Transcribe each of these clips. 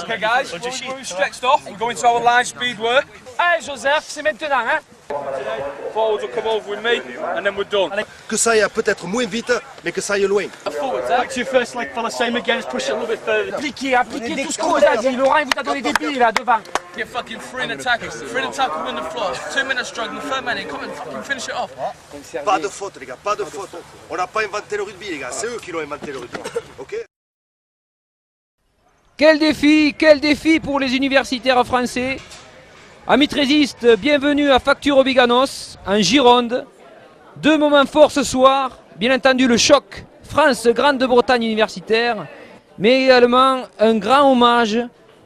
Okay guys, we're stretched off, we're going to our line speed work. Allez Joseph, c'est maintenant hein. Forwards will come over with me and then we're done. Que ça aille peut-être moins vite, mais que ça aille loin. Forwards, Back to your first leg fella, same again, let's push it a little bit further. Appliquez tout ce qu'on vous a dit, Laurent il vous a donné des billes là devant. Get fucking free and attack, win the floor. 2 minutes struggling, the third man in, come and fucking finish it off. Pas de faute les gars, pas de faute. On n'a pas inventé le rugby les gars, c'est eux qui l'ont inventé le rugby. Ok? Quel défi pour les universitaires français. Amis trésistes, bienvenue à Facture Biganos, en Gironde. Deux moments forts ce soir, bien entendu le choc France-Grande-Bretagne universitaire, mais également un grand hommage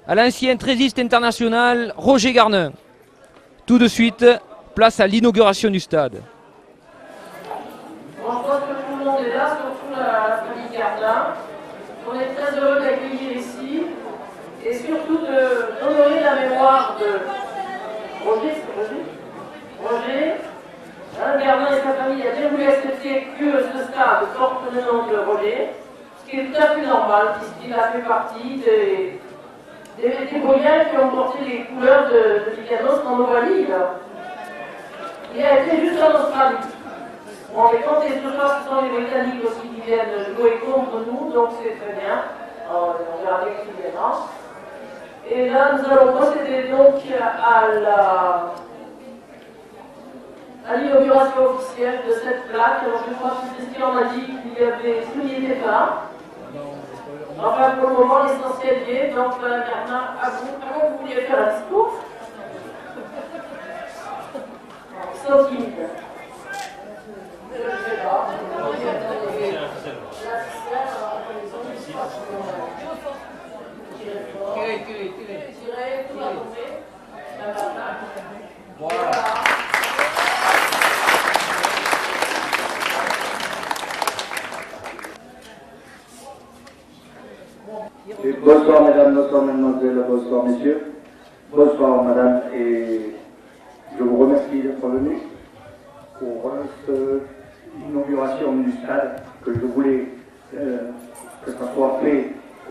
à l'ancien trésiste international Roger Garnin. Tout de suite, place à l'inauguration du stade. Bon, je pense que tout le monde est là, surtout la famille Garnin. On est très heureux d'accueillir ici et surtout d'honorer la mémoire de Roger. Garnin et sa famille a bien voulu accepter que ce stade porte le nom de Roger, ce qui est tout à fait normal puisqu'il a fait partie des Bruyens qui ont porté les couleurs de Biganos en Ovalie. Il a été juste en Australie. Bon, mais quand ce soir, ce sont les Britanniques aussi qui viennent jouer contre nous, donc c'est très bien. On verra bien qui viendra. Et là, nous allons procéder donc à l'inauguration officielle de cette plaque. Alors, je crois que c'est ce qu'il en a dit, qu'il n'y était pas. Enfin, pour le moment, l'essentiel y est. Donc, Garnin, à vous vouliez faire un discours. Sans timide. Je ne sais pas. Tirez, tout va tomber. Voilà. Bonsoir mesdames, bonsoir mesdemoiselles, bonsoir messieurs. Bonsoir madame et je vous remercie d'être venus pour cette inauguration du stade que je voulais que ça soit fait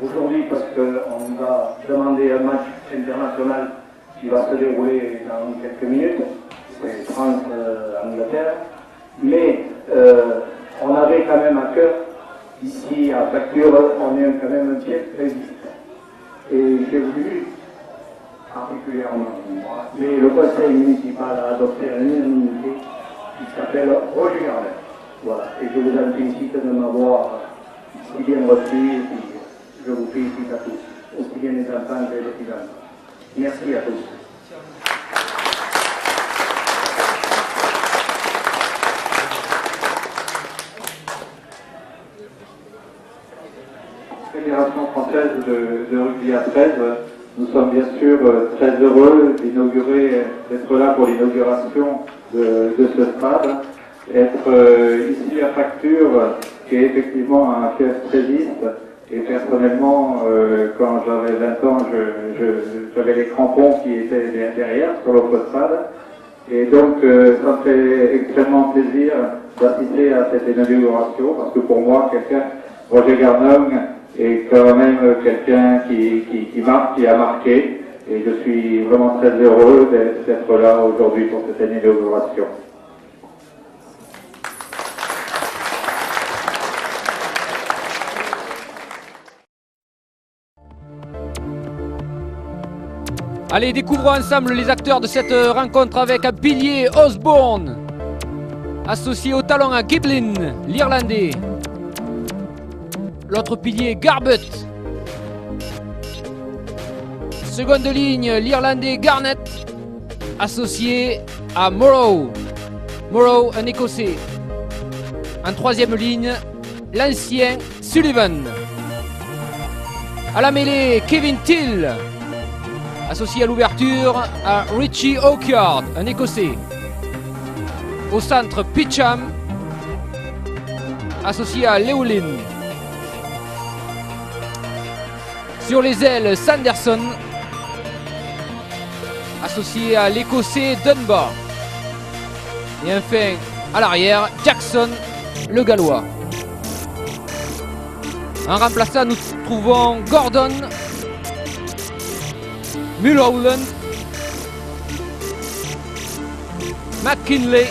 aujourd'hui parce qu'on nous a demandé un match international qui va se dérouler dans quelques minutes, c'est France-Angleterre, mais on avait quand même à cœur. Ici, à Facture, on est quand même un pied trésiste. Et j'ai voulu, particulièrement moi, mais le conseil municipal a adopté l'unanimité qui s'appelle Roger Garnin. Voilà. Et je vous en félicite de m'avoir si bien reçu et puis je vous félicite à tous, aussi bien les enfants que les petits-enfants. Merci à tous. Fédération française de rugby à 13, nous sommes bien sûr très heureux d'être là pour l'inauguration de ce stade, être ici à Facture, qui est effectivement un fief trésiste, et personnellement, quand j'avais 20 ans, j'avais les crampons qui étaient derrière, sur l'autre stade, et donc ça me fait extrêmement plaisir d'assister à cette inauguration, parce que pour moi, Roger Garnin, est quand même quelqu'un qui marque, qui a marqué, et je suis vraiment très heureux d'être là aujourd'hui pour cette inauguration. Allez, découvrons ensemble les acteurs de cette rencontre avec un pilier Osborne, associé au talon à Giblin, l'Irlandais. L'autre pilier, Garbutt. Seconde ligne, l'Irlandais Garnett, associé à Morrow. Morrow, un Écossais. En troisième ligne, l'ancien Sullivan. À la mêlée, Kevin Till, associé à l'ouverture à Richie Oakyard, un Écossais. Au centre, Pitcham, associé à Llewellyn. Sur les ailes, Sanderson, associé à l'Écossais Dunbar. Et enfin, à l'arrière, Jackson, le Gallois. En remplaçant, nous trouvons Gordon, Mulholland, McKinley,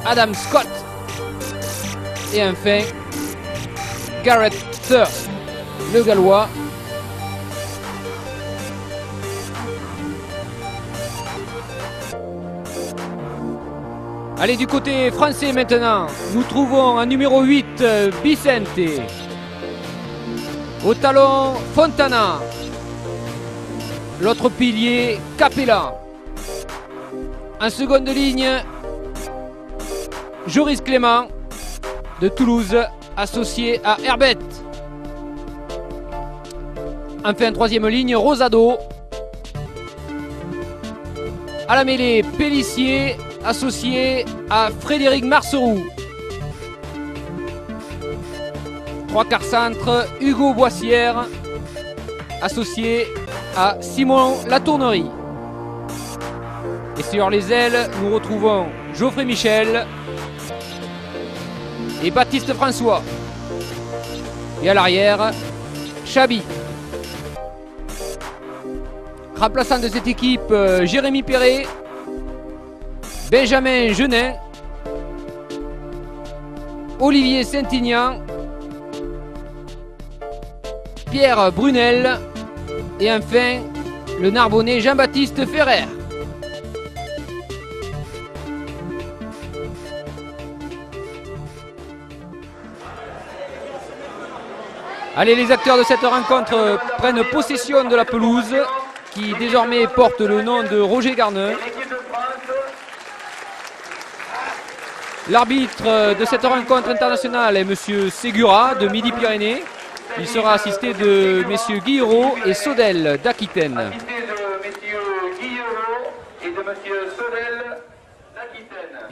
Adam Scott et enfin Garrett Thirst, le Gallois. Allez, du côté français maintenant, nous trouvons en numéro 8 Vicente. Au talon, Fontana. L'autre pilier, Capella. En seconde ligne, Joris Clément de Toulouse, associé à Herbet. Enfin, troisième ligne, Rosado. À la mêlée, Pélissier, associé à Frédéric Marceroux. Trois quarts centre, Hugo Boissière, associé à Simon Latournerie. Et sur les ailes, nous retrouvons Geoffrey Michel et Baptiste François. Et à l'arrière, Chabi. Remplaçant de cette équipe, Jérémy Perret, Benjamin Genin, Olivier Saint-Ignan, Pierre Brunel et enfin le Narbonnais Jean-Baptiste Ferrer. Allez, les acteurs de cette rencontre prennent possession de la pelouse qui désormais porte le nom de Roger Garneux. L'arbitre de cette rencontre internationale est M. Ségura de Midi-Pyrénées. Il sera assisté de messieurs Guillerault et Sodel d'Aquitaine.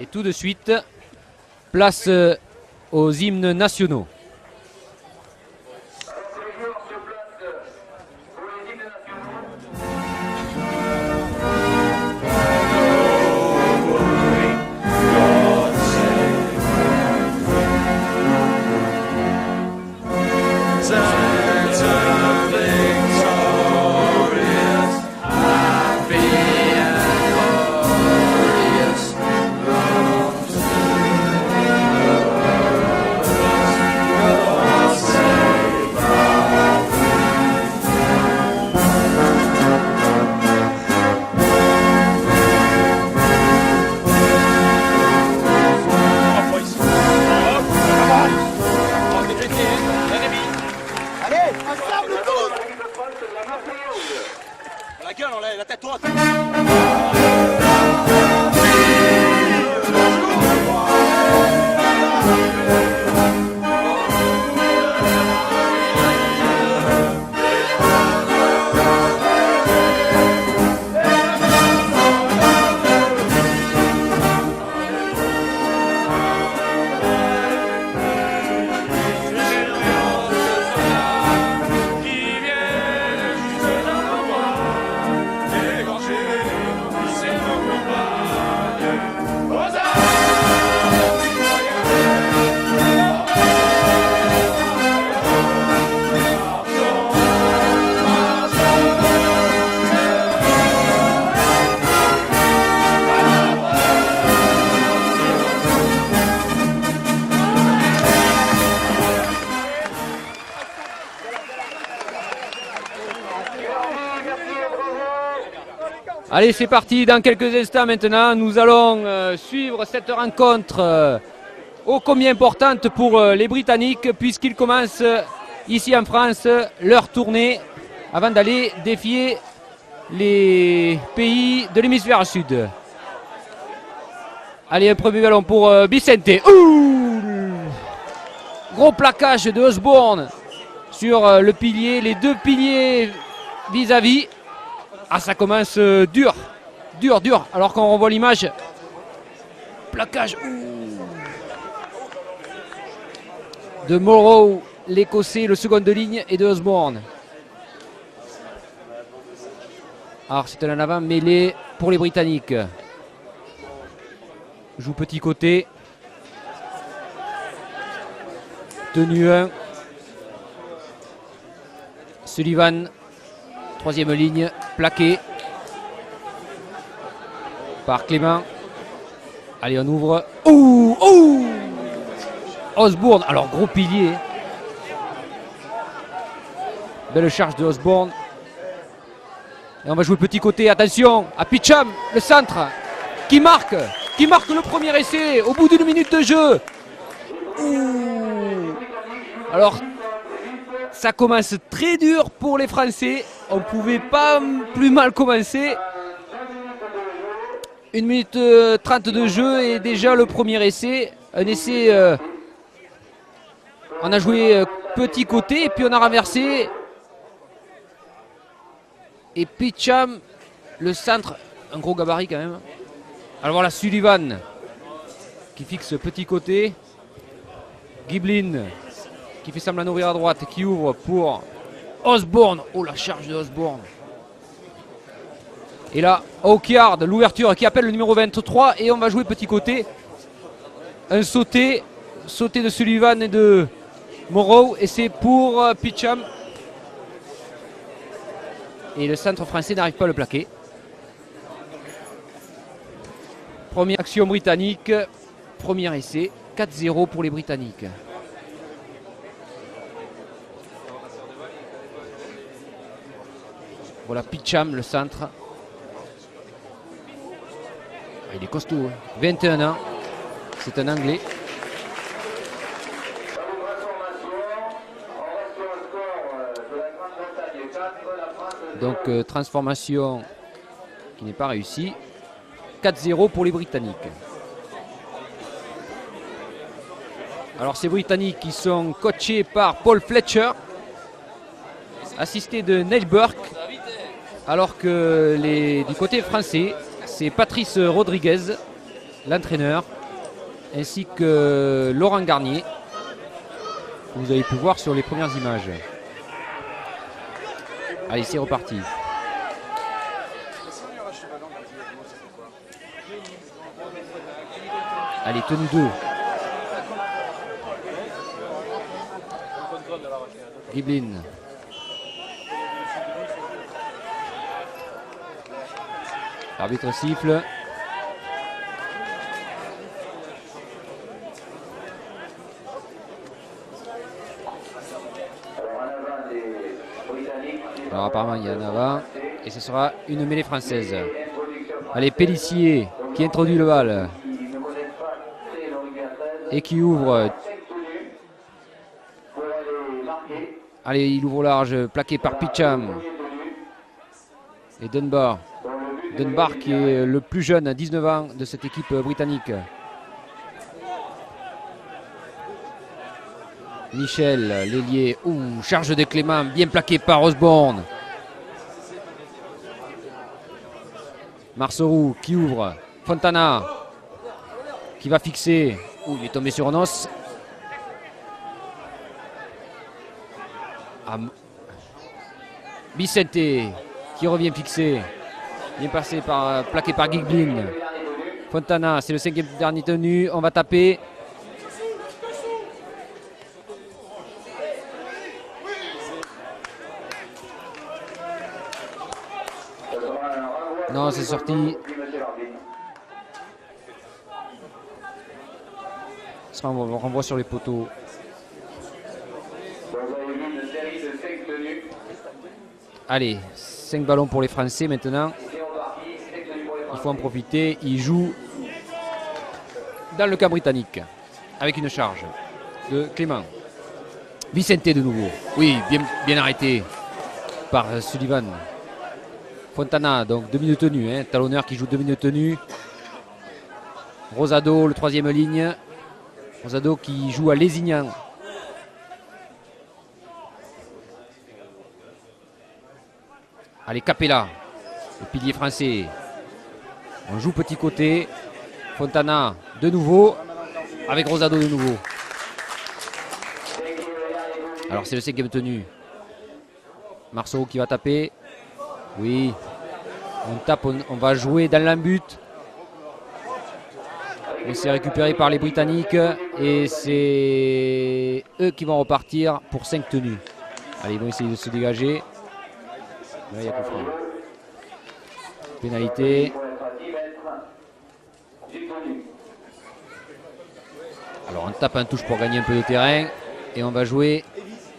Et tout de suite, place aux hymnes nationaux. La tête droite. Allez, c'est parti. Dans quelques instants maintenant, nous allons suivre cette rencontre ô combien importante pour les Britanniques, puisqu'ils commencent ici en France leur tournée avant d'aller défier les pays de l'hémisphère sud. Allez, un premier ballon pour Vicente. Ouh, gros plaquage de Osborne sur le pilier, les deux piliers vis-à-vis. Ah, ça commence dur, alors qu'on revoit l'image. Plaquage de Morrow, l'Écossais, le second de ligne, et de Osborne. Alors c'est un avant mêlé pour les Britanniques. Joue petit côté. Tenue 1. Sullivan Troisième ligne, plaqué par Clément. Allez, on ouvre. Ouh, ouh. Osborne, alors gros pilier. Belle charge de Osborne. Et on va jouer petit côté, attention à Picham, le centre, qui marque le premier essai au bout d'une minute de jeu. Ouh. Alors, ça commence très dur pour les Français. On ne pouvait pas plus mal commencer. 1 minute 30 de jeu et déjà le premier essai. Un essai, on a joué petit côté et puis on a renversé. Et Picham, le centre, un gros gabarit quand même. Alors voilà Sullivan qui fixe petit côté. Giblin qui fait semblant d'ouvrir à droite, qui ouvre pour Osborne. Oh, la charge de Osborne. Et là, Hawkyard, l'ouverture qui appelle le numéro 23. Et on va jouer petit côté. Un sauté de Sullivan et de Moreau. Et c'est pour Picham. Et le centre français n'arrive pas à le plaquer. Première action britannique. Premier essai. 4-0 pour les Britanniques. Voilà Picham, le centre. Il est costaud. 21 ans. C'est un Anglais. Donc transformation qui n'est pas réussie. 4-0 pour les Britanniques. Alors ces Britanniques qui sont coachés par Paul Fletcher, assisté de Neil Burke, alors que du côté français, c'est Patrice Rodriguez, l'entraîneur, ainsi que Laurent Garnier, que vous avez pu voir sur les premières images. Allez, c'est reparti. Allez, tenue 2. Giblin. L'arbitre siffle. Alors apparemment il y a un avant. Et ce sera une mêlée française. Allez, Pellissier qui introduit le bal. Et qui ouvre. Allez, il ouvre large, plaqué par Picham. Et Dunbar. Dunbar qui est le plus jeune, à 19 ans, de cette équipe britannique. Michel, l'ailier. Ouh, charge de Clément, bien plaqué par Osborne. Marceau qui ouvre. Fontana qui va fixer. Ouh, il est tombé sur un os. Vicente qui revient fixé. Bien passé plaqué par Giglin. Fontana, c'est le 5e dernier tenu. On va taper. Non, c'est sorti. Ça, on renvoie sur les poteaux. Allez, 5 ballons pour les Français maintenant. Il faut en profiter. Ils jouent dans le camp britannique avec une charge de Clément. Vicente de nouveau. Oui, bien arrêté par Sullivan. Fontana, donc demi de tenue. Hein, talonneur qui joue demi de tenue. Rosado, le 3e ligne. Rosado qui joue à Lézignan. Allez, Capella, le pilier français. On joue petit côté. Fontana de nouveau. Avec Rosado de nouveau. Alors c'est le 5e tenu. Marceau qui va taper. Oui. On tape, on va jouer dans l'embut. Et c'est récupéré par les Britanniques. Et c'est eux qui vont repartir pour 5 tenues. Allez, ils vont essayer de se dégager. Là, il y a coup franc. Pénalité. Alors on tape un touche pour gagner un peu de terrain. Et on va jouer.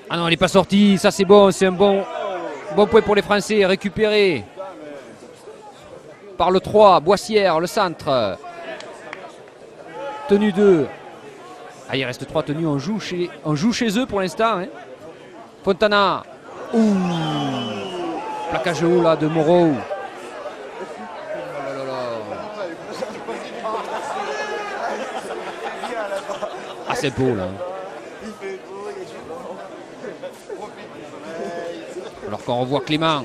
Ah non, elle n'est pas sortie. Ça c'est bon. C'est un bon point pour les Français. Récupéré par le 3. Boissière, le centre. Tenue 2. Ah, il reste 3 tenues. On joue chez eux pour l'instant. Hein. Fontana. Ouh. Plaquage haut là de Moreau. Ah, c'est beau là. Alors qu'on revoit Clément.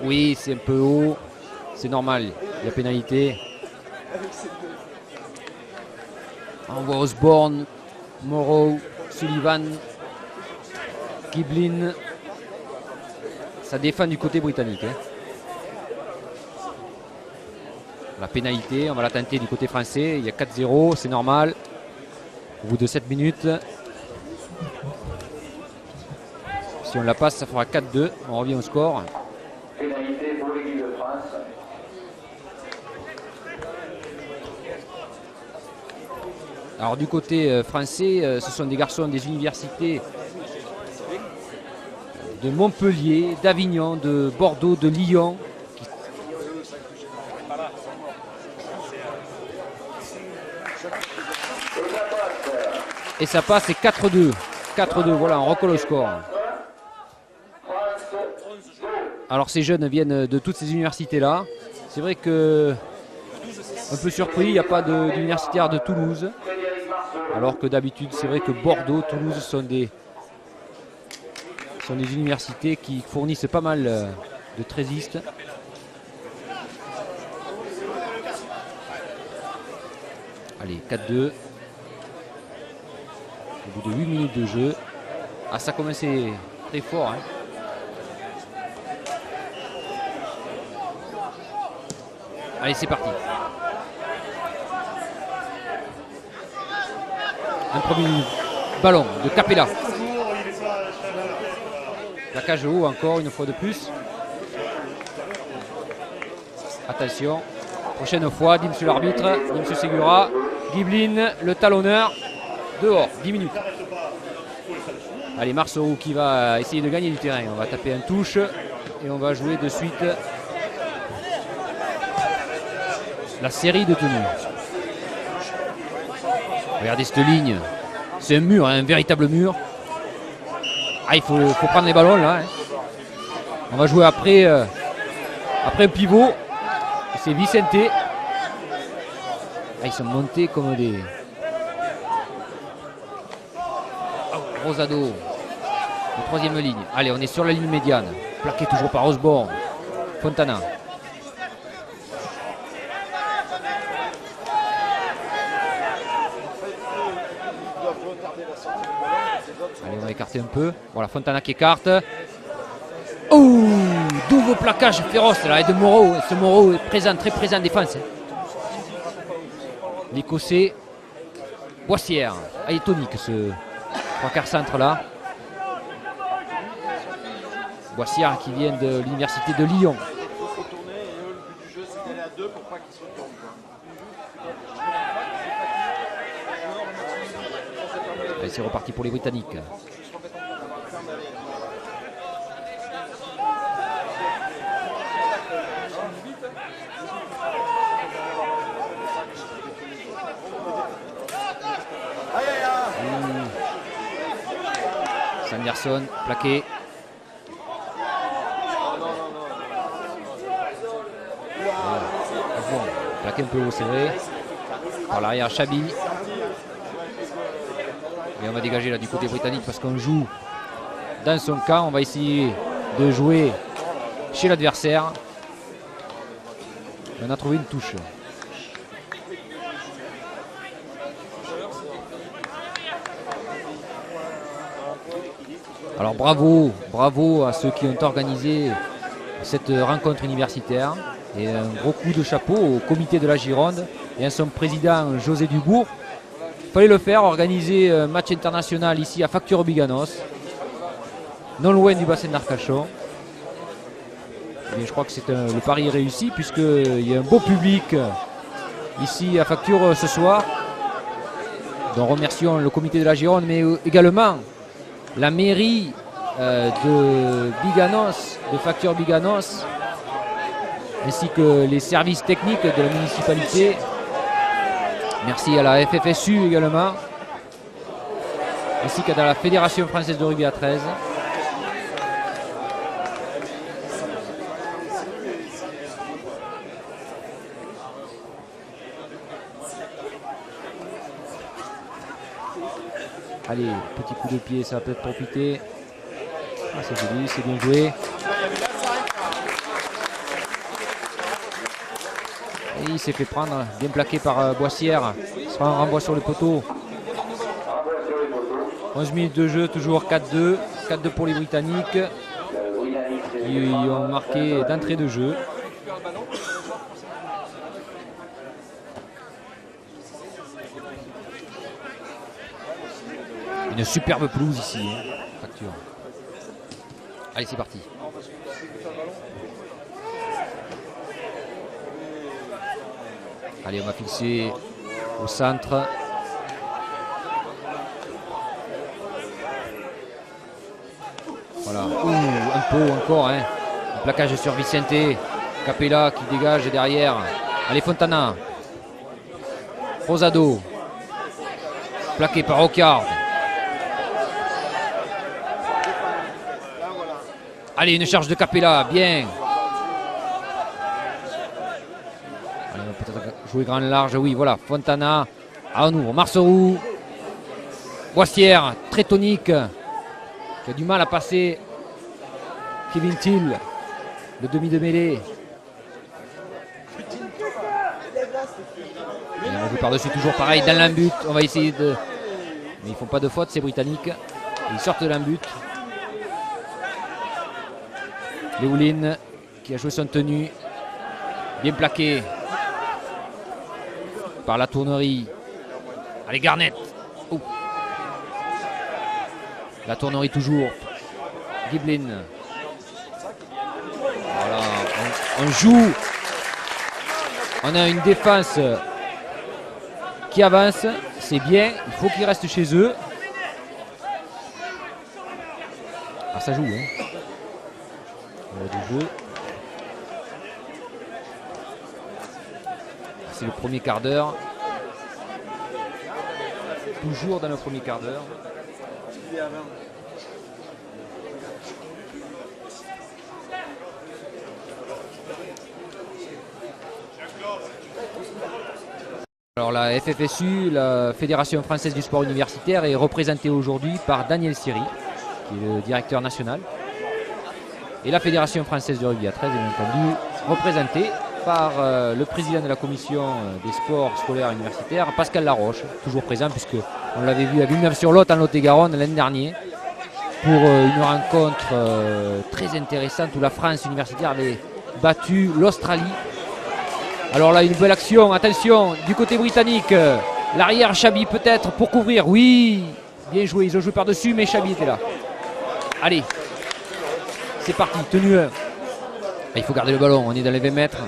Oui, c'est un peu haut. C'est normal. Il y a pénalité. On voit Osborne, Moreau, Sullivan, Giblin. Ça défend du côté britannique. Hein. La pénalité, on va la tenter du côté français. Il y a 4-0, c'est normal. Au bout de 7 minutes. Si on la passe, ça fera 4-2. On revient au score. Pénalité pour l'équipe de France. Alors du côté français, ce sont des garçons des universités de Montpellier, d'Avignon, de Bordeaux, de Lyon. Et ça passe, c'est 4-2. 4-2, voilà, on recolle au score. Alors ces jeunes viennent de toutes ces universités-là. C'est vrai que, un peu surpris, il n'y a pas d'universitaire de Toulouse. Alors que d'habitude, c'est vrai que Bordeaux, Toulouse sont des universités qui fournissent pas mal de trésistes. Allez, 4-2. Au bout de 8 minutes de jeu. Ah, ça commençait très fort. Hein. Allez, c'est parti. Un premier ballon de Capella. La cage haut encore une fois de plus. Attention. Prochaine fois, dit monsieur l'arbitre, dit monsieur Segura. Giblin, le talonneur. Dehors, 10 minutes. Allez, Marceau qui va essayer de gagner du terrain. On va taper un touche et on va jouer de suite la série de tenues. Regardez cette ligne. C'est un mur, hein, un véritable mur. Ah, il faut prendre les ballons là. Hein. On va jouer après un pivot. C'est Vicente. Ah, ils sont montés comme des... Rosado, la troisième ligne. Allez, on est sur la ligne médiane. Plaqué toujours par Osborne. Fontana. Allez, on va écarter un peu. Voilà, Fontana qui écarte. Oh, double plaquage féroce là, et de Moreau. Ce Moreau est présent, très présent en défense. L'Écossais. Boissière. Ah, il est tonique ce... Trois quarts centre là. Boissière qui vient de l'université de Lyon. Allez, c'est reparti pour les Britanniques. Sanderson, plaqué. Bon, plaqué un peu haut, c'est vrai. Par l'arrière, Chabi. Et on va dégager là du côté britannique parce qu'on joue dans son camp. On va essayer de jouer chez l'adversaire. On a trouvé une touche. Alors bravo à ceux qui ont organisé cette rencontre universitaire et un gros coup de chapeau au comité de la Gironde et à son président José Dubourg. Il fallait le faire, organiser un match international ici à Facture-Biganos, non loin du bassin d'Arcachon. Eh bien, je crois que c'est le pari réussi puisqu'il y a un beau public ici à Facture ce soir. Donc remercions le comité de la Gironde, mais également la mairie de Biganos, de Facture Biganos, ainsi que les services techniques de la municipalité. Merci à la FFSU également, ainsi qu'à la Fédération française de rugby à 13. Allez, petit coup de pied, ça va peut-être profiter. Ah, c'est joli, c'est bien joué. Et il s'est fait prendre, bien plaqué par Boissière. Ce sera un renvoi sur le poteau. 11 minutes de jeu, toujours 4-2. 4-2 pour les Britanniques. Ils ont marqué d'entrée de jeu. Une superbe pelouse ici, hein, Facture. Allez, c'est parti. Allez, on va fixer au centre. Voilà. Ouh, un pot encore. Hein. Un plaquage sur Vicente. Capella qui dégage derrière. Allez, Fontana. Rosado. Plaqué par Rocard. Allez, une charge de Capella, bien. Allez, on va peut-être jouer grand large, oui, voilà. Fontana, à nous, Marceau. Boissière, très tonique, qui a du mal à passer. Kevin Thiel, le demi de mêlée. Et on joue par-dessus, toujours pareil, dans l'embut. On va essayer de... Mais ils font pas de faute, ces Britanniques. Et ils sortent de l'embut. Léoline qui a joué son tenue, bien plaqué par la tournerie. Allez, Garnett. Oh. La tournerie toujours. Giblin. Voilà, on joue. On a une défense qui avance. C'est bien, il faut qu'ils restent chez eux. Ah, ça joue, hein. Du jeu. C'est le premier quart d'heure. Toujours dans le premier quart d'heure. Alors la FFSU, la Fédération française du sport universitaire, est représentée aujourd'hui par Daniel Siri, qui est le directeur national. Et la Fédération française de rugby à 13 est bien entendu représentée par le président de la commission des sports scolaires et universitaires, Pascal Laroche, toujours présent puisque on l'avait vu à Villeneuve-sur-Lot en Lot-et-Garonne l'année dernière pour une rencontre très intéressante où la France universitaire avait battu l'Australie. Alors là, une belle action, attention, du côté britannique, l'arrière Chabi peut-être pour couvrir, oui, bien joué, ils ont joué par-dessus mais Chabi était là. Allez. C'est parti, tenue 1. Il faut garder le ballon, on est dans les 20 mètres.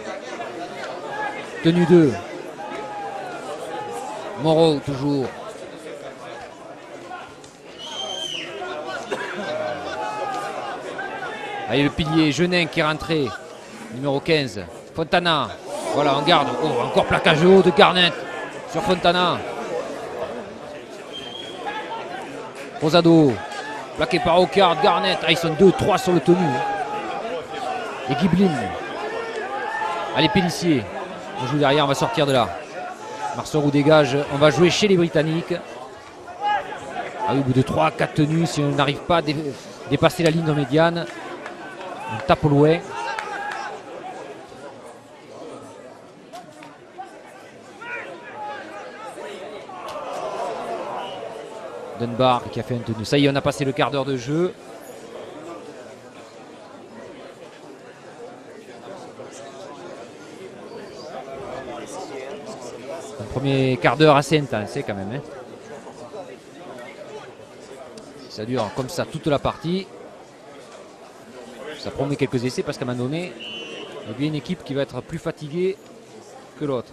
Tenue 2. Moreau, toujours. Allez, le pilier, Genin qui est rentré. Numéro 15. Fontana. Voilà, on garde. Oh, encore plaquage haut de Garnett sur Fontana. Rosado. Plaqué par Rocard, Garnett. Ah, ils sont 2-3 sur le tenu. Et Giblin. Allez, Pélissier. On joue derrière, on va sortir de là. Marceau dégage. On va jouer chez les Britanniques. Ah oui, au bout de 3-4 tenues, si on n'arrive pas à dépasser la ligne de médiane, on tape au loin. Dunbar qui a fait un tenue. Ça y est, on a passé le quart d'heure de jeu. Un premier quart d'heure assez intense quand même. Hein. Ça dure comme ça toute la partie. Ça promet quelques essais parce qu'à un moment donné, Et bien une équipe qui va être plus fatiguée que l'autre.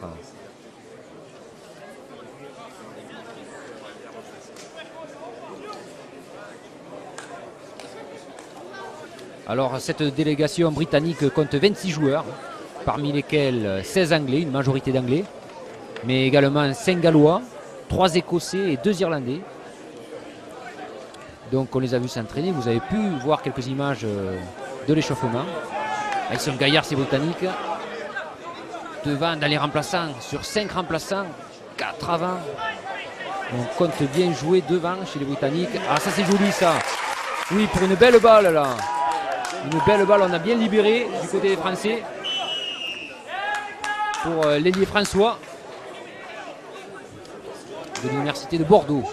Alors cette délégation britannique compte 26 joueurs, parmi lesquels 16 Anglais, une majorité d'Anglais, mais également 5 Gallois, 3 Écossais et 2 Irlandais. Donc on les a vus s'entraîner, vous avez pu voir quelques images de l'échauffement. Ils sont gaillards ces Britanniques. Devant dans les remplaçants, sur 5 remplaçants, 4 avant. On compte bien jouer devant chez les Britanniques. Ah ça c'est joli ça. Oui, pour une belle balle là. Une belle balle, on a bien libéré du côté des Français. Pour l'ailier François de l'Université de Bordeaux.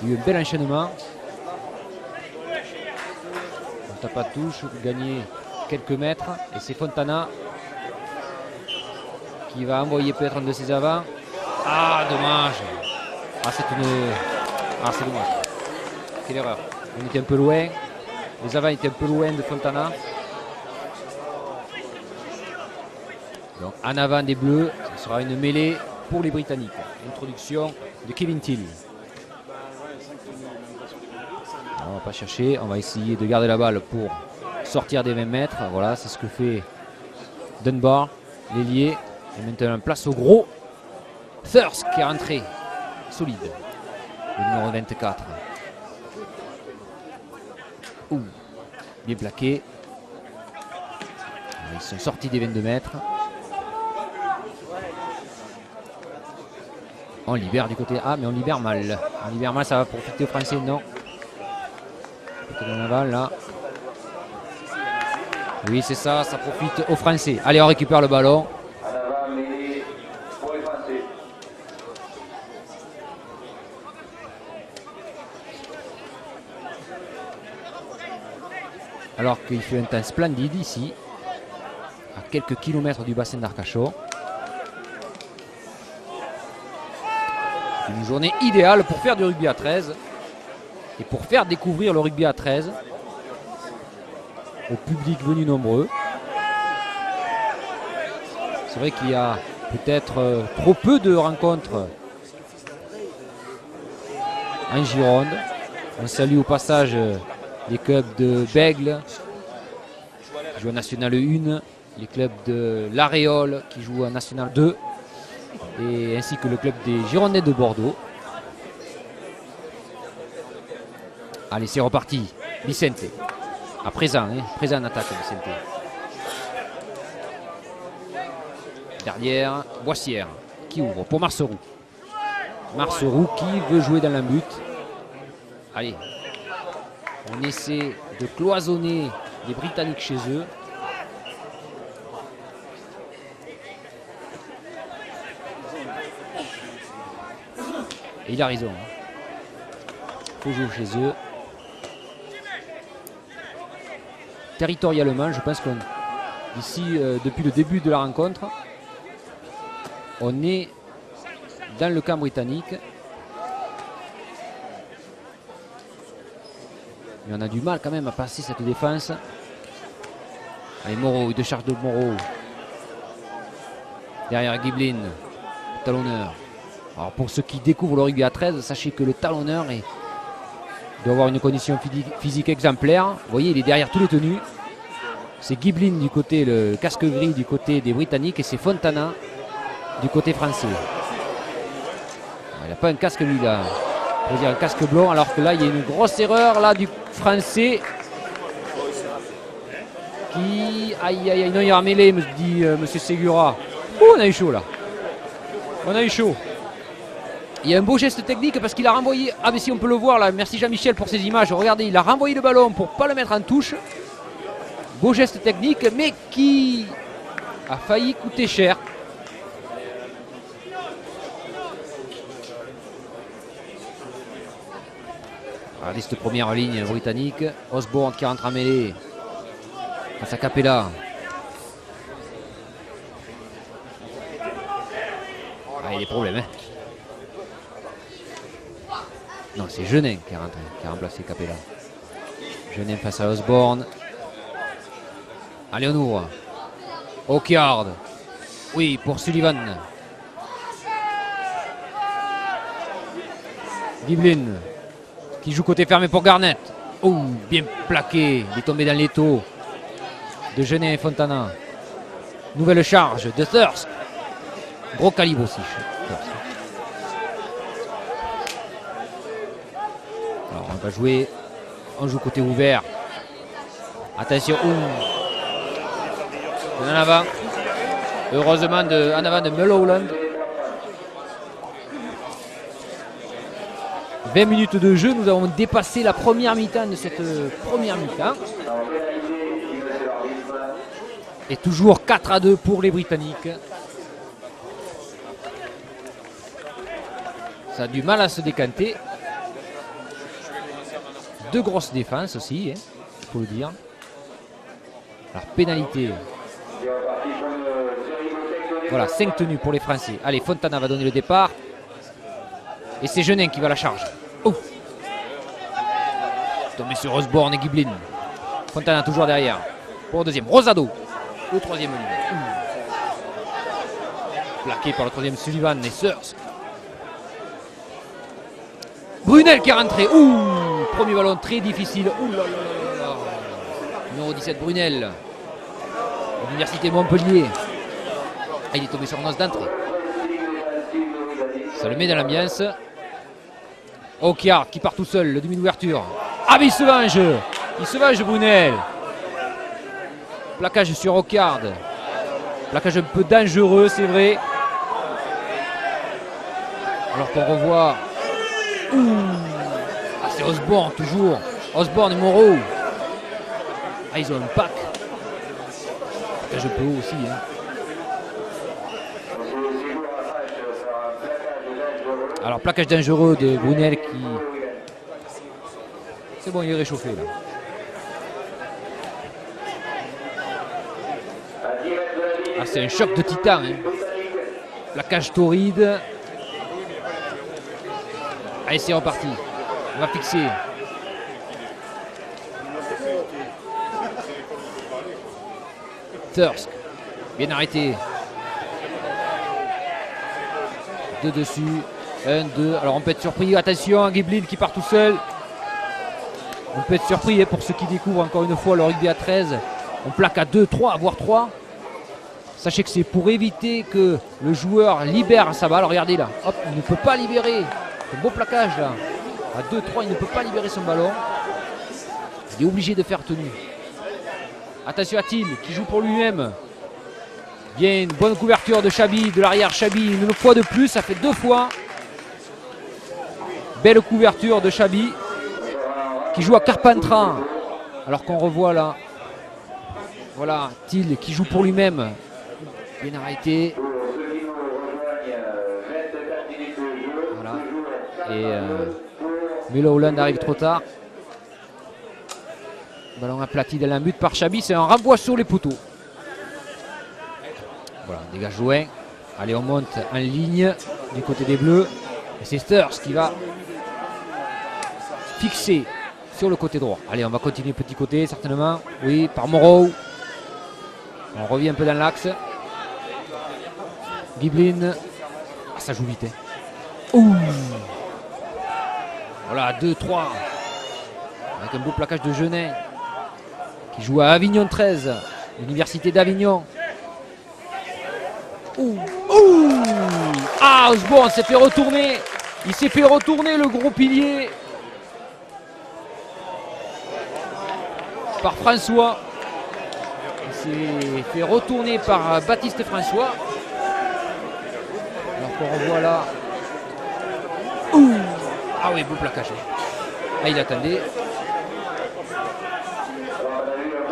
Il y a eu un bel enchaînement. On tape à touche, gagner quelques mètres. Et c'est Fontana qui va envoyer peut-être un de ses avants. Ah, dommage. Ah, c'est dommage. Quelle erreur. On était un peu loin. Les avants étaient un peu loin de Fontana. Donc en avant des Bleus, ce sera une mêlée pour les Britanniques. Introduction de Kevin Till. On va pas chercher, on va essayer de garder la balle pour sortir des 20 mètres. Voilà, c'est ce que fait Dunbar, l'ailier. Et maintenant place au gros Thirsk qui est rentré solide. Le numéro 24. Ouh, bien plaqué. Ils sont sortis des 22 mètres. On libère du côté A, mais on libère mal. On libère mal, ça va profiter aux Français, non. Côté de Naval, là. Oui, c'est ça, ça profite aux Français. Allez, on récupère le ballon. Alors qu'il fait un temps splendide ici, à quelques kilomètres du bassin d'Arcachon. Une journée idéale pour faire du rugby à 13 et pour faire découvrir le rugby à 13 au public venu nombreux. C'est vrai qu'il y a peut-être trop peu de rencontres en Gironde. On salue au passage les clubs de Bègle qui jouent en National 1, les clubs de l'Aréole qui jouent en National 2 et ainsi que le club des Girondins de Bordeaux. Allez, c'est reparti. Vicente, à présent, présent en attaque Vicente. Derrière, Boissière qui ouvre pour Marceroux. Marceroux qui veut jouer dans la but. Allez, on essaie de cloisonner les Britanniques chez eux. Et il a raison. Il faut jouer chez eux. Territorialement, je pense qu'on ici, depuis le début de la rencontre, on est dans le camp britannique. Mais on a du mal quand même à passer cette défense. Allez, Moreau, de charge de Moreau. Derrière Giblin, talonneur. Alors pour ceux qui découvrent le rugby à 13, sachez que le talonneur doit avoir une condition physique exemplaire. Vous voyez, il est derrière tous les tenus. C'est Giblin du côté, le casque gris du côté des Britanniques, et c'est Fontana du côté français. Il n'a pas un casque lui là. On peut dire un casque blond, alors que là il y a une grosse erreur là du français qui. Aïe aïe aïe, non, il y a un mêlée, me dit monsieur Segura. Oh, on a eu chaud là. On a eu chaud. Il y a un beau geste technique parce qu'il a renvoyé. Ah, mais si on peut le voir là, merci Jean-Michel pour ces images. Regardez, il a renvoyé le ballon pour ne pas le mettre en touche. Beau geste technique, mais qui a failli coûter cher. Regardez cette première ligne britannique. Osborne qui rentre en mêlée face à Capella. Ah, il y a des problèmes. Non, c'est Genin qui a remplacé Capella. Genet face à Osborne. Allez, on ouvre. Okiard. Oui, pour Sullivan. Giblin qui joue côté fermé pour Garnett. Oh, bien plaqué. Il est tombé dans l'étau de Genet et Fontana. Nouvelle charge de Thirsk. Gros calibre aussi. Alors on va jouer. On joue côté ouvert. Attention. En avant. Heureusement en avant de Mulholland. 20 minutes de jeu. Nous avons dépassé la première mi-temps de cette première mi-temps. Et toujours 4-2 pour les Britanniques. Ça a du mal à se décanter. Deux grosses défenses aussi, il faut le dire. Alors pénalité. Voilà, 5 tenues pour les Français. Allez, Fontana va donner le départ. Et c'est Genet qui va la charge. Oh, tombé sur Osborne et Giblin. Fontana toujours derrière. Pour le deuxième, Rosado. Au troisième ligne. Plaqué par le troisième Sullivan et Thirsk. Brunel qui est rentré. Premier ballon très difficile. Numéro 17 Brunel. Université Montpellier. Il est tombé sur un os d'entrée. Ça le met dans l'ambiance. Okiard qui part tout seul, le demi d'ouverture. Ah mais il se venge. Il se venge Brunel. Plaquage sur Okiard. Plaquage un peu dangereux, c'est vrai. Alors qu'on revoit. Ah, c'est Osborne toujours. Osborne et Moreau. Ah, ils ont un pack. Plaquage un peu haut aussi. Alors plaquage dangereux de Brunel qui. C'est bon, il est réchauffé là. Ah, c'est un choc de titan. Plaquage torride. Allez, c'est reparti. On va fixer. Thirsk. Bien arrêté. 2 dessus. 1, 2. Alors on peut être surpris. Attention, Giblin qui part tout seul. On peut être surpris pour ceux qui découvrent encore une fois le rugby à 13. On plaque à 2, 3, voire 3. Sachez que c'est pour éviter que le joueur libère sa balle. Regardez là. Hop, il ne peut pas libérer. Un beau plaquage là. À 2, 3, il ne peut pas libérer son ballon. Il est obligé de faire tenue. Attention à Thiel qui joue pour lui-même. Bien, une bonne couverture de Chabi, de l'arrière Chabi. Une fois de plus, ça fait 2 fois. Belle couverture de Chabi qui joue à Carpentras. Alors qu'on revoit là. Voilà, Thiel qui joue pour lui-même. Bien arrêté. Voilà. Et Mulholland arrive trop tard. Ballon aplati dans la but par Chabi. C'est un renvoi sur les poteaux. Voilà, dégage loin. Allez, on monte en ligne du côté des Bleus. Et c'est Thirsk qui va fixer sur le côté droit. Allez, on va continuer petit côté, certainement. Oui, par Moreau. On revient un peu dans l'axe. Giblin. Ah, ça joue vite. Voilà, 2, 3. Avec un beau plaquage de Genet qui joue à Avignon 13, l'université d'Avignon. Ah, Osborne s'est fait retourner. Il s'est fait retourner le gros pilier par François. Il s'est fait retourner par Baptiste François. Alors qu'on revoit là. Ah oui, beau plaquage. Ah, il attendait.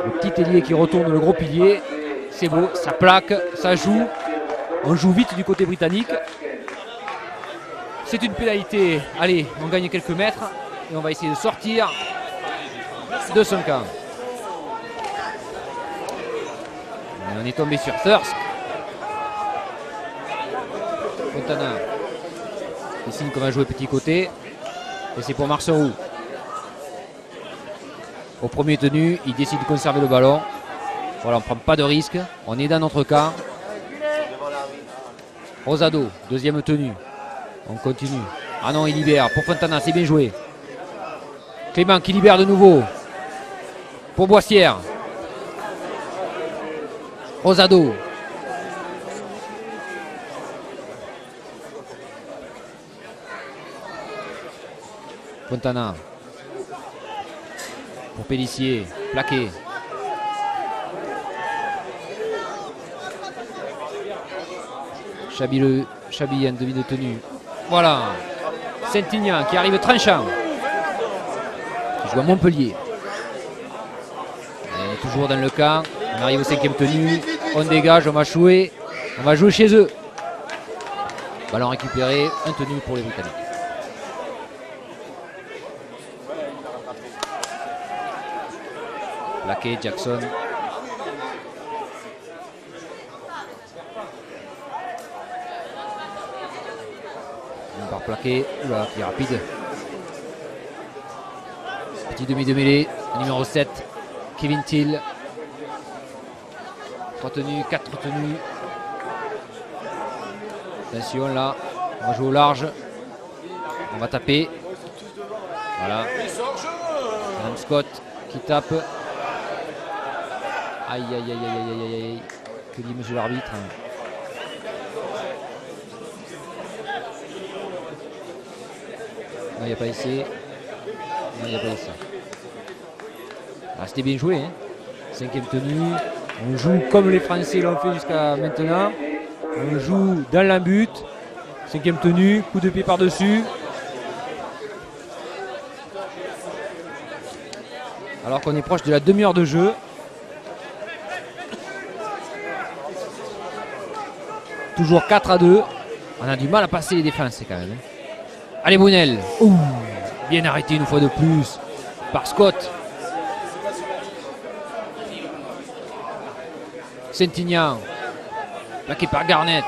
Le petit ailier qui retourne le gros pilier. C'est beau, ça plaque, ça joue. On joue vite du côté britannique. C'est une pénalité. Allez, on gagne quelques mètres. Et on va essayer de sortir de son camp. Et on est tombé sur Thirsk. Fontana. Il signe qu'on va jouer petit côté. Et c'est pour Marceau. Au premier tenu, il décide de conserver le ballon. Voilà, on ne prend pas de risque. On est dans notre camp. Rosado, deuxième tenue. On continue. Ah non, il libère pour Fontana, c'est bien joué. Clément qui libère de nouveau. Pour Boissière. Rosado. Fontana. Pour Pélissier. Plaqué. Chabi en demi de tenue. Voilà. Saint-Ignan qui arrive tranchant. Qui joue à Montpellier. Et toujours dans le camp. On arrive au 5e tenue. On dégage, on va jouer. On va jouer chez eux. Ballon récupéré. Un tenu pour les Britanniques. Plaqué, Jackson. Par plaqué, oula, qui est rapide. Petit demi de mêlée, numéro 7, Kevin Thiel. 3 tenues, 4 tenues. Attention là, on va jouer au large. On va taper. Voilà. Adam Scott qui tape. Aïe aïe aïe aïe aïe aïe aïe. Que dit monsieur l'arbitre? Non, il n'y a pas essai. Non, il n'y a pas essai. Ah, c'était bien joué. Hein. 5e tenue. On joue comme les Français l'ont fait jusqu'à maintenant. On joue dans la but. 5e tenue. Coup de pied par-dessus. Alors qu'on est proche de la demi-heure de jeu. Toujours 4-2. On a du mal à passer les défenses quand même. Allez Brunel. Ouh, bien arrêté une fois de plus par Scott. Saint-Ignan. Plaqué par Garnett.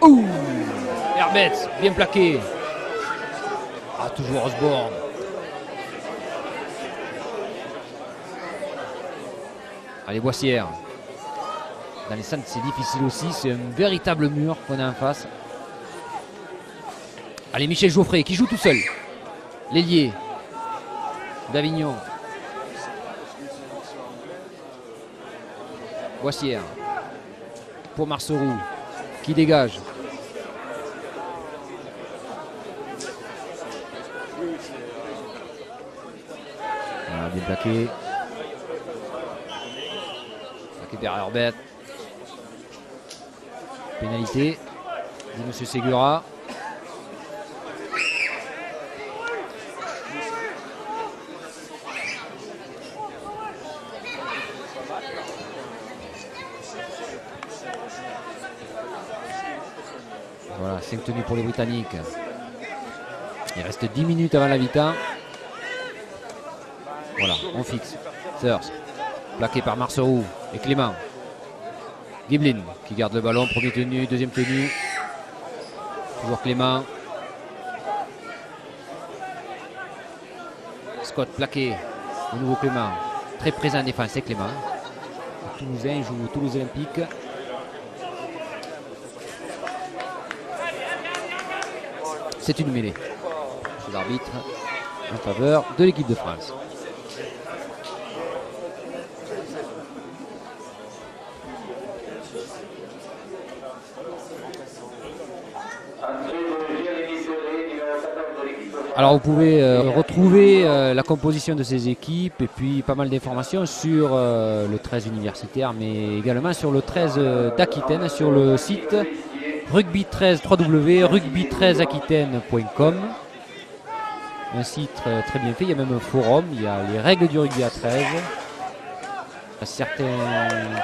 Ouh, Herbert, bien plaqué. Ah, toujours Osborne. Allez, Boissière. Dans les centres, c'est difficile aussi. C'est un véritable mur qu'on a en face. Allez, Michel Geoffrey qui joue tout seul. L'ailier d'Avignon. Boissière. Pour Marceroux qui dégage. Voilà, bien plaqué. Derrière Herbert. Pénalité dit monsieur Segura. Voilà, 5 tenues pour les Britanniques. Il reste 10 minutes avant la mi-temps. Voilà, on fixe. Thurs. Plaqué par Marceroux et Clément. Giblin qui garde le ballon. Premier tenue, deuxième tenue. Toujours Clément. Scott plaqué. De nouveau Clément. Très présent en défense, c'est Clément. Le Toulousain joue au Toulouse Olympique. C'est une mêlée. C'est l'arbitre en faveur de l'équipe de France. Alors vous pouvez retrouver la composition de ces équipes et puis pas mal d'informations sur le 13 universitaire, mais également sur le 13 d'Aquitaine, sur le site rugby 13 www.rugby13aquitaine.com. Un site très bien fait, il y a même un forum, il y a les règles du rugby à 13. Certains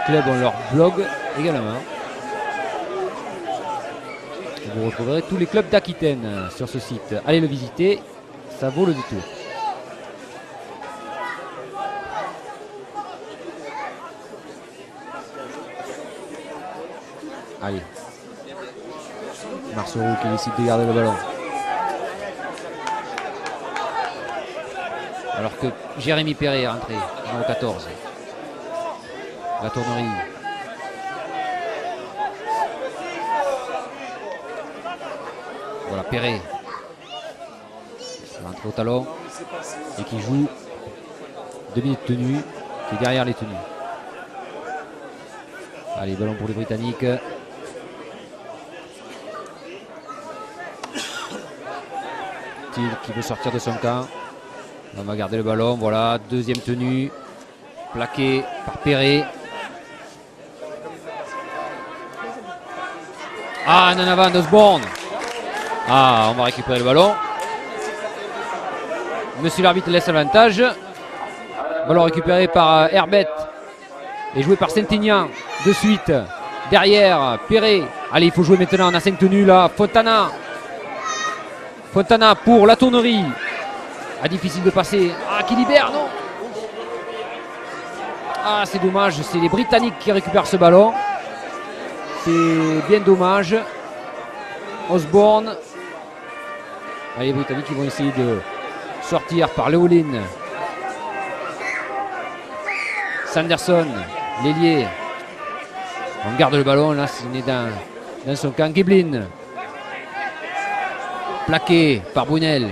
clubs ont leur blog également. Vous retrouverez tous les clubs d'Aquitaine sur ce site. Allez le visiter, ça vaut le détour. Allez. Marceroux qui décide de garder le ballon. Alors que Jérémy Perret est rentré, numéro 14. La tournerie. Voilà, Perret. Rentré au talon. Et qui joue 2 minutes tenue, qui est derrière les tenues. Allez, ballon pour les Britanniques. Thiel qui veut sortir de son camp. On va garder le ballon, voilà, deuxième tenue. Plaqué par Perret. Ah, en avant d'Osborne. Ah, on va récupérer le ballon. Monsieur l'arbitre laisse l'avantage. Ballon récupéré par Herbet et joué par Saint-Aignan de suite. Derrière, Perret. Allez, il faut jouer maintenant. On a 5 tenues là. Fontana. Fontana pour la tournerie. Ah, difficile de passer. Ah, qui libère, non. Ah, c'est dommage. C'est les Britanniques qui récupèrent ce ballon. C'est bien dommage. Osborne. Allez, les Britanniques qui vont essayer de sortir par Léoline. Sanderson, l'ailier. On garde le ballon, là, c'est dans son camp. Giblin. Plaqué par Brunel.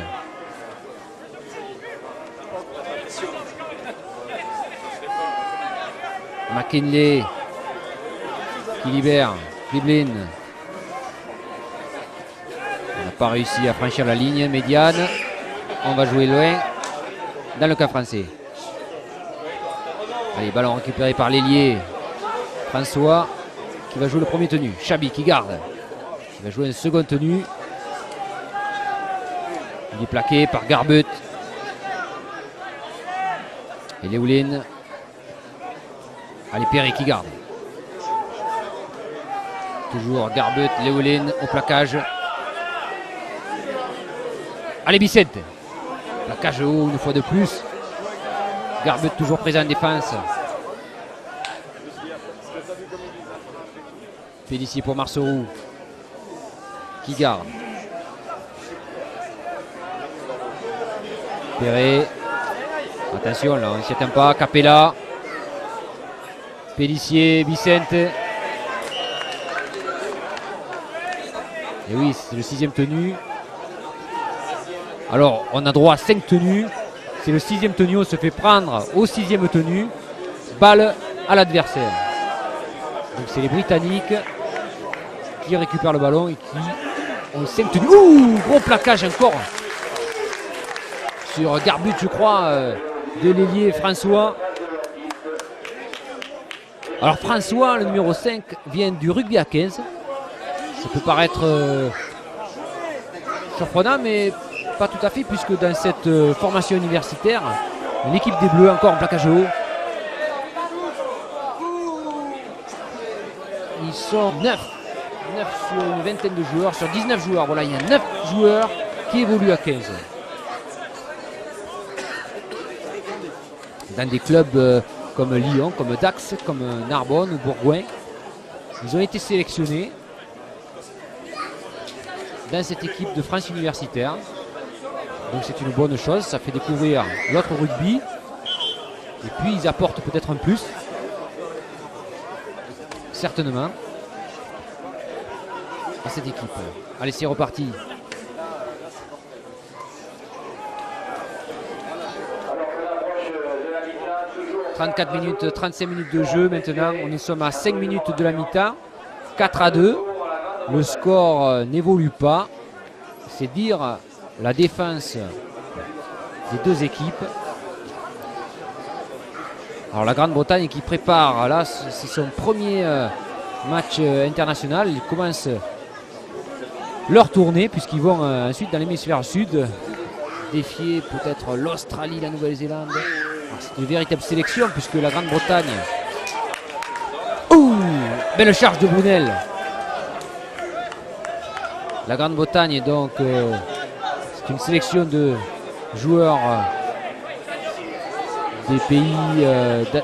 McKinley qui libère. Giblin. On n'a pas réussi à franchir la ligne médiane. On va jouer loin dans le camp français. Allez, ballon récupéré par l'ailier François qui va jouer le premier tenu. Chabi qui garde. Il va jouer une seconde tenue. Il est plaqué par Garbut. Et Léoline. Allez, Perret qui garde. Toujours Garbut, Léoline au plaquage. Allez, Bicette. Plaquage haut une fois de plus. Garbut toujours présent en défense. Félicie pour Marceau qui garde. Perret. Attention là, on ne s'y attend pas. Capella. Pélissier, Vicente. Et oui, c'est le 6e tenu. Alors, on a droit à 5 tenues. C'est le 6e tenu, on se fait prendre au 6e tenu. Balle à l'adversaire. Donc c'est les Britanniques qui récupèrent le ballon et qui ont 5 tenues. Ouh, gros plaquage encore. Sur Garbut, je crois, de l'ailier François. Alors François, le numéro 5, vient du rugby à 15. Ça peut paraître surprenant, mais pas tout à fait, puisque dans cette formation universitaire, l'équipe des Bleus encore en plaquage haut. Ils sont 9 sur une vingtaine de joueurs, sur 19 joueurs. Voilà, il y a 9 joueurs qui évoluent à 15. Dans des clubs comme Lyon, comme Dax, comme Narbonne ou Bourgoin. Ils ont été sélectionnés dans cette équipe de France universitaire. Donc c'est une bonne chose, ça fait découvrir l'autre rugby. Et puis ils apportent peut-être un plus. Certainement. À cette équipe. Allez, c'est reparti. 34 minutes, 35 minutes de jeu maintenant. On y sommes à 5 minutes de la mi-temps. 4-2. Le score n'évolue pas. C'est dire la défense des deux équipes. Alors la Grande-Bretagne qui prépare, là c'est son premier match international. Ils commencent leur tournée puisqu'ils vont ensuite dans l'hémisphère sud défier peut-être l'Australie, la Nouvelle-Zélande. C'est une véritable sélection puisque la Grande-Bretagne... Ouh, belle charge de Brunel. La Grande-Bretagne donc c'est une sélection de joueurs des pays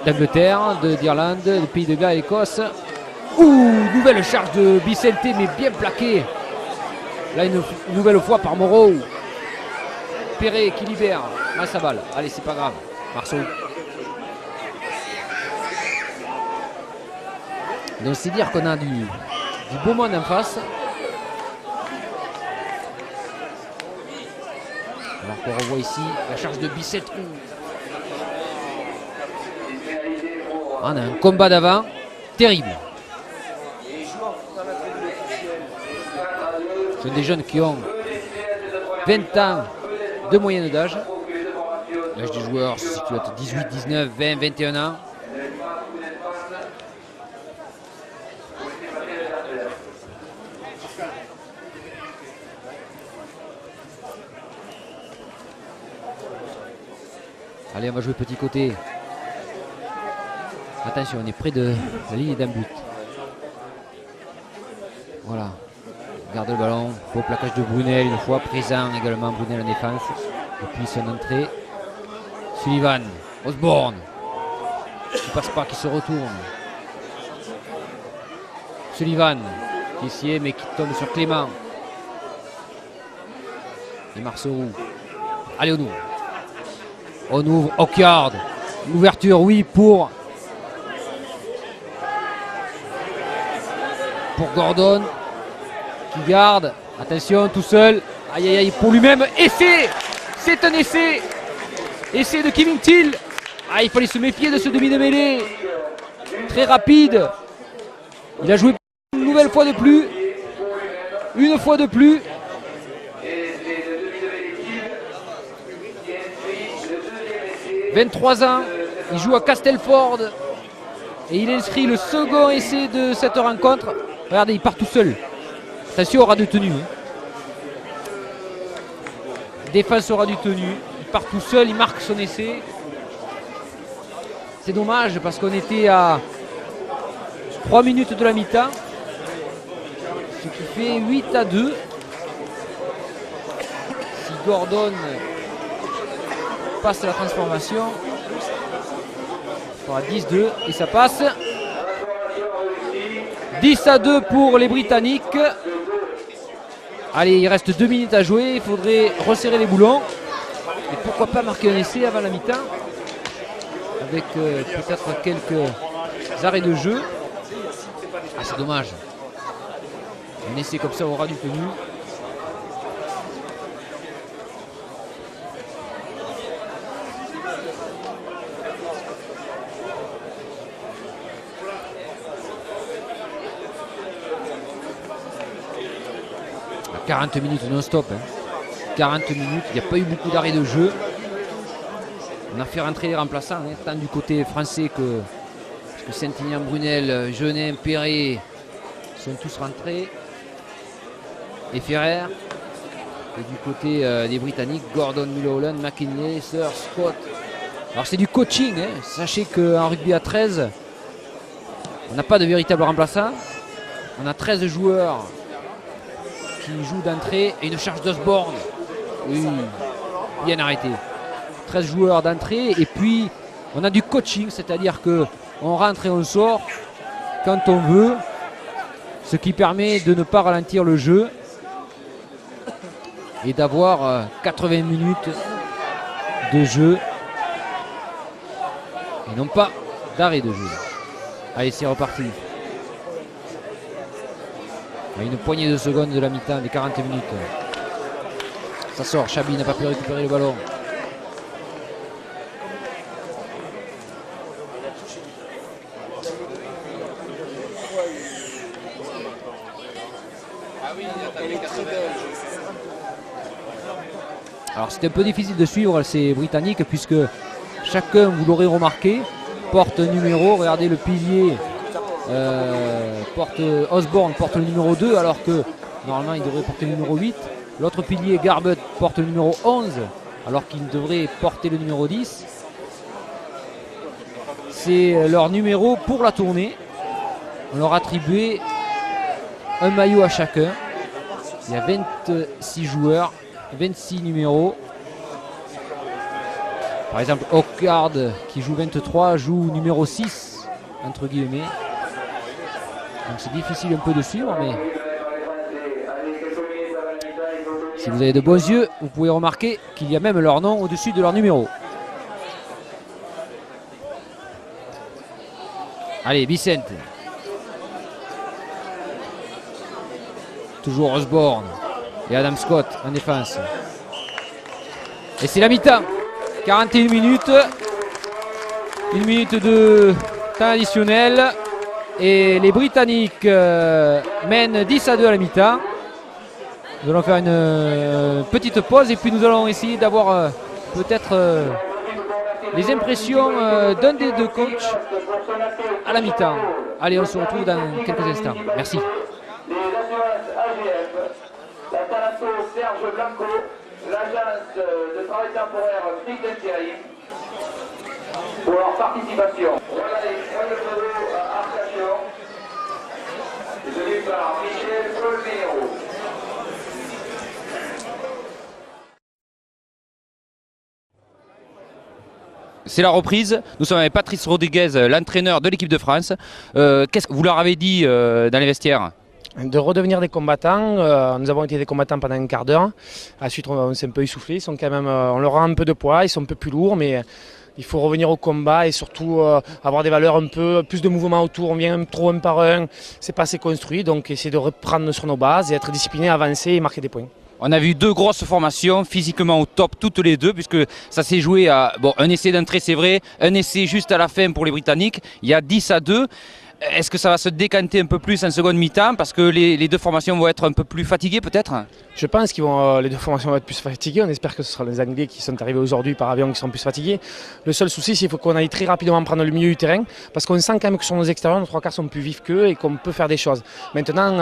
d'Angleterre, d'Irlande, des pays de Galles, Écosse. Ouh, nouvelle charge de Bicente mais bien plaquée. Là une nouvelle fois par Moreau. Perret qui libère Massabal. Allez, c'est pas grave. Marceau. Donc c'est dire qu'on a du beau monde en face. Alors qu'on revoit ici la charge de Bissette. On a un combat d'avant terrible. Ce sont des jeunes qui ont 20 ans de moyenne d'âge. L'âge des joueurs se situe entre 18, 19, 20, 21 ans. Allez, on va jouer petit côté. Attention, on est près de la ligne d'un but. Voilà. Garde le ballon. Beau plaquage de Brunel une fois. Présent également Brunel en défense. Et puis son entrée. Sullivan. Osborne. Qui passe pas, qui se retourne. Sullivan. Qui essayait mais qui tombe sur Clément. Et Marceau. Allez, on ouvre. On ouvre. Ockard. L'ouverture, oui, pour Gordon. Qui garde. Attention, tout seul. Aïe, aïe, aïe, pour lui-même. Essai. C'est un essai. Essai de Kevin Thiel. Ah, il fallait se méfier de ce demi de mêlée. Très rapide. Il a joué une nouvelle fois de plus. Une fois de plus. 23 ans. Il joue à Castelford. Et il inscrit le second essai de cette rencontre. Regardez, il part tout seul. Attention au ras de tenue. Défense au ras du tenue. Il part tout seul, il marque son essai. C'est dommage parce qu'on était à 3 minutes de la mi-temps. Ce qui fait 8-2. Si Gordon passe la transformation, il fera 10-2 et ça passe. 10-2 pour les Britanniques. Allez, il reste 2 minutes à jouer. Il faudrait resserrer les boulons. Et pourquoi pas marquer un essai avant la mi-temps. Avec peut-être quelques arrêts de jeu. Ah, c'est dommage. Un essai comme ça au ras du tenu. À 40 minutes non-stop. 40 minutes, il n'y a pas eu beaucoup d'arrêts de jeu. On a fait rentrer les remplaçants, tant du côté français que Saint-Aignan, Brunel, Genin, Perret sont tous rentrés. Et Ferrer. Et du côté des Britanniques, Gordon, Mulholland, McKinley, Sir, Scott. Alors c'est du coaching. Sachez qu'en rugby à 13, on n'a pas de véritable remplaçant. On a 13 joueurs qui jouent d'entrée et une charge d'Osborne. Oui, bien arrêté. 13 joueurs d'entrée et puis on a du coaching, c'est-à-dire que on rentre et on sort quand on veut, ce qui permet de ne pas ralentir le jeu et d'avoir 80 minutes de jeu et non pas d'arrêt de jeu. Allez, c'est reparti. À une poignée de secondes de la mi-temps des 40 minutes. Ça sort, Chabi n'a pas pu récupérer le ballon. Alors c'est un peu difficile de suivre ces Britanniques puisque chacun, vous l'aurez remarqué, porte un numéro. Regardez le pilier Osborne porte le numéro 2 alors que normalement il devrait porter le numéro 8. L'autre pilier Garbutt porte le numéro 11 alors qu'il devrait porter le numéro 10. C'est leur numéro pour la tournée. On leur a attribué un maillot à chacun. Il y a 26 joueurs, 26 numéros. Par exemple, Ockard qui joue 23 joue numéro 6 entre guillemets. Donc c'est difficile un peu de suivre, mais Si vous avez de beaux yeux, vous pouvez remarquer qu'il y a même leur nom au-dessus de leur numéro. Allez, Vicente. Toujours Osborne et Adam Scott en défense. Et c'est la mi-temps. 41 minutes. 1 minute de temps additionnel. Et les Britanniques mènent 10-2 à la mi-temps. Nous allons faire une petite pause et puis nous allons essayer d'avoir peut-être les impressions d'un des deux coachs à la mi-temps. Allez, on se retrouve dans quelques instants. Merci. Les assurances AGF, la Talasso Serge Blanco, l'agence de travail temporaire Fric d'Intérim, pour leur participation. Voilà les points de photo à Arcachon, tenus par Michel Colmero. C'est la reprise. Nous sommes avec Patrice Rodriguez, l'entraîneur de l'équipe de France. Qu'est-ce que vous leur avez dit dans les vestiaires? De redevenir des combattants. Nous avons été des combattants pendant un quart d'heure. Ensuite, on s'est un peu essoufflé. Ils sont quand même, on leur rend un peu de poids, ils sont un peu plus lourds, mais il faut revenir au combat et surtout avoir des valeurs un peu plus de mouvement autour. On vient trop un par un, c'est pas assez construit. Donc, essayer de reprendre sur nos bases et être discipliné, avancer et marquer des points. On a vu deux grosses formations, physiquement au top toutes les deux, puisque ça s'est joué à un essai d'entrée, c'est vrai, un essai juste à la fin pour les Britanniques. Il y a 10-2. Est-ce que ça va se décanter un peu plus en seconde mi-temps parce que les deux formations vont être un peu plus fatiguées peut-être? Je pense que les deux formations vont être plus fatiguées. On espère que ce sera les Anglais qui sont arrivés aujourd'hui par avion qui seront plus fatigués. Le seul souci, c'est qu'il faut qu'on aille très rapidement prendre le milieu du terrain parce qu'on sent quand même que sur nos extérieurs, nos trois quarts sont plus vifs qu'eux et qu'on peut faire des choses. Maintenant,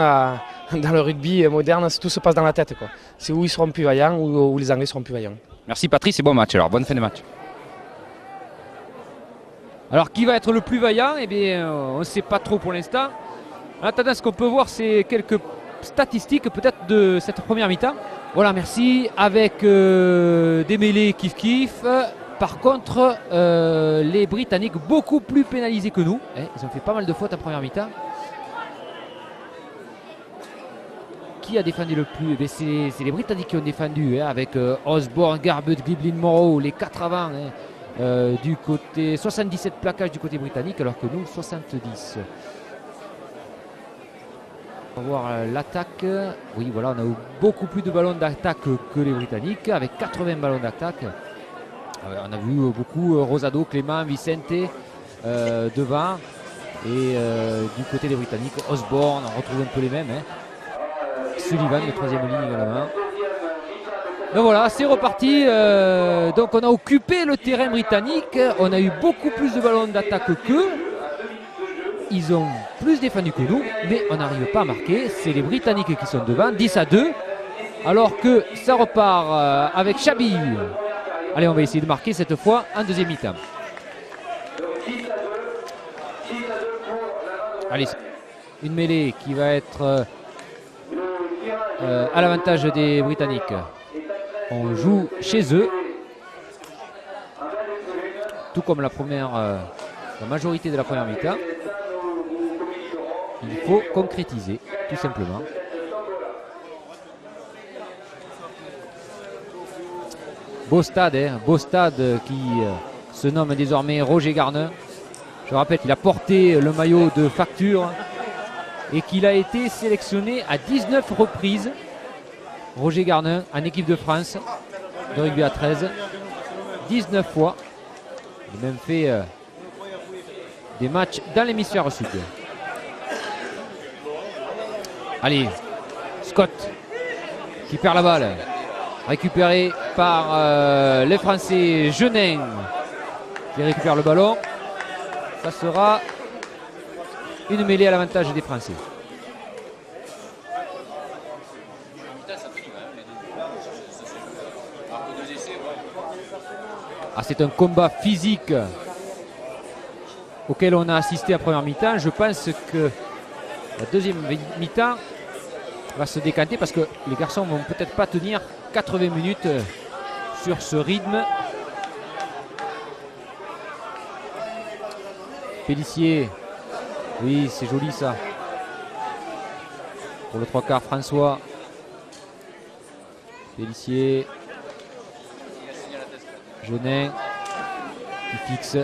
dans le rugby moderne, tout se passe dans la tête, quoi. C'est où ils seront plus vaillants, où les Anglais seront plus vaillants. Merci Patrice et bon match alors, bonne fin de match. Alors qui va être le plus vaillant? Eh bien on ne sait pas trop pour l'instant. En attendant, ce qu'on peut voir, c'est quelques statistiques peut-être de cette première mi-temps. Voilà, merci. Avec des mêlées kiff-kiff. Par contre, les Britanniques beaucoup plus pénalisés que nous. Ils ont fait pas mal de fautes en première mi-temps. Qui a défendu le plus? Eh c'est les Britanniques qui ont défendu, avec Osborne, Garbutt, Giblin, Morrow, les 4 avant. Du côté 77 plaquages du côté britannique alors que nous 70. On va voir l'attaque. Oui voilà, on a eu beaucoup plus de ballons d'attaque que les Britanniques avec 80 ballons d'attaque. On a vu beaucoup Rosado, Clément, Vicente devant et du côté des Britanniques Osborne, on retrouve un peu les mêmes. Sullivan de troisième ligne également. Donc voilà, c'est reparti. Donc on a occupé le terrain britannique. On a eu beaucoup plus de ballons d'attaque qu'eux. Ils ont plus défendu que nous, mais on n'arrive pas à marquer. C'est les Britanniques qui sont devant, 10-2. Alors que ça repart avec Chabi. Allez, on va essayer de marquer cette fois en deuxième mi-temps. Allez, une mêlée qui va être à l'avantage des Britanniques. On joue chez eux, tout comme la majorité de la première mi-temps. Il faut concrétiser, tout simplement. Beau stade qui se nomme désormais Roger Garner. Je rappelle qu'il a porté le maillot de facture et qu'il a été sélectionné à 19 reprises. Roger Garner en équipe de France de rugby à 13, 19 fois. Il a même fait des matchs dans l'hémisphère sud. Allez, Scott qui perd la balle. Récupéré par les Français. Genin qui récupère le ballon. Ça sera une mêlée à l'avantage des Français. C'est un combat physique auquel on a assisté à première mi-temps. Je pense que la deuxième mi-temps va se décanter parce que les garçons vont peut-être pas tenir 80 minutes sur ce rythme. Pélissier, oui c'est joli ça. Pour le 3/4 François. Pélissier. Jeunet qui fixe.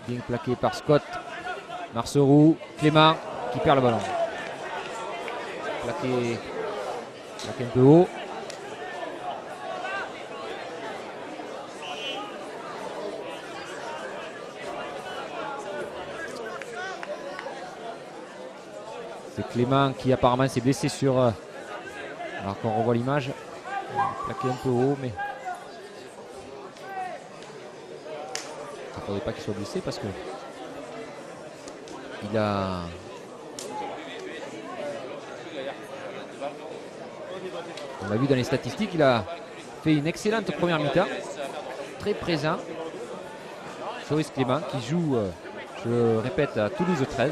Bien plaqué par Scott. Marceroux. Clément qui perd le ballon. Plaqué un peu haut. C'est Clément qui apparemment s'est blessé sur... alors qu'on revoit l'image. Plaqué un peu haut, mais... il ne faudrait pas qu'il soit blessé parce que... il a... on l'a vu dans les statistiques, il a fait une excellente première mi-temps. Très présent. Joris Clément qui joue, je le répète, à Toulouse 13.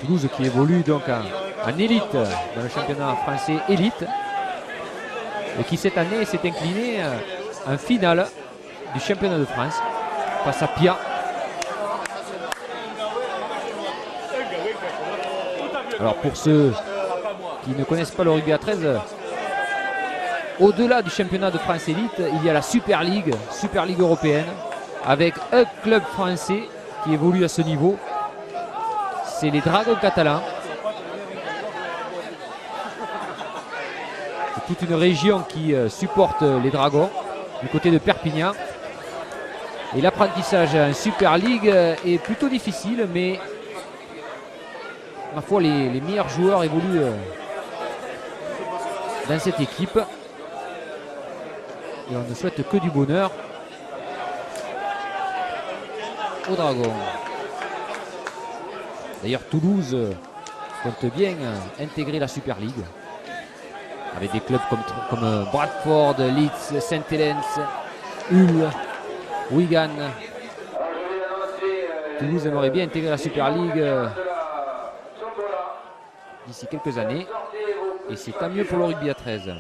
Toulouse qui évolue donc en élite, dans le championnat français élite, et qui cette année s'est incliné en finale du championnat de France face à Pia. Alors pour ceux qui ne connaissent pas le rugby à 13, au-delà du championnat de France élite, il y a la Super League européenne, avec un club français qui évolue à ce niveau. C'est les Dragons catalans. C'est toute une région qui supporte les Dragons du côté de Perpignan. Et l'apprentissage en Super League est plutôt difficile, mais ma foi, les meilleurs joueurs évoluent dans cette équipe. Et on ne souhaite que du bonheur aux Dragons. D'ailleurs, Toulouse compte bien intégrer la Super League avec des clubs comme Bradford, Leeds, St. Helens, Hull, Wigan. Toulouse aimerait bien intégrer la Super League d'ici quelques années, et c'est tant mieux pour le rugby à 13.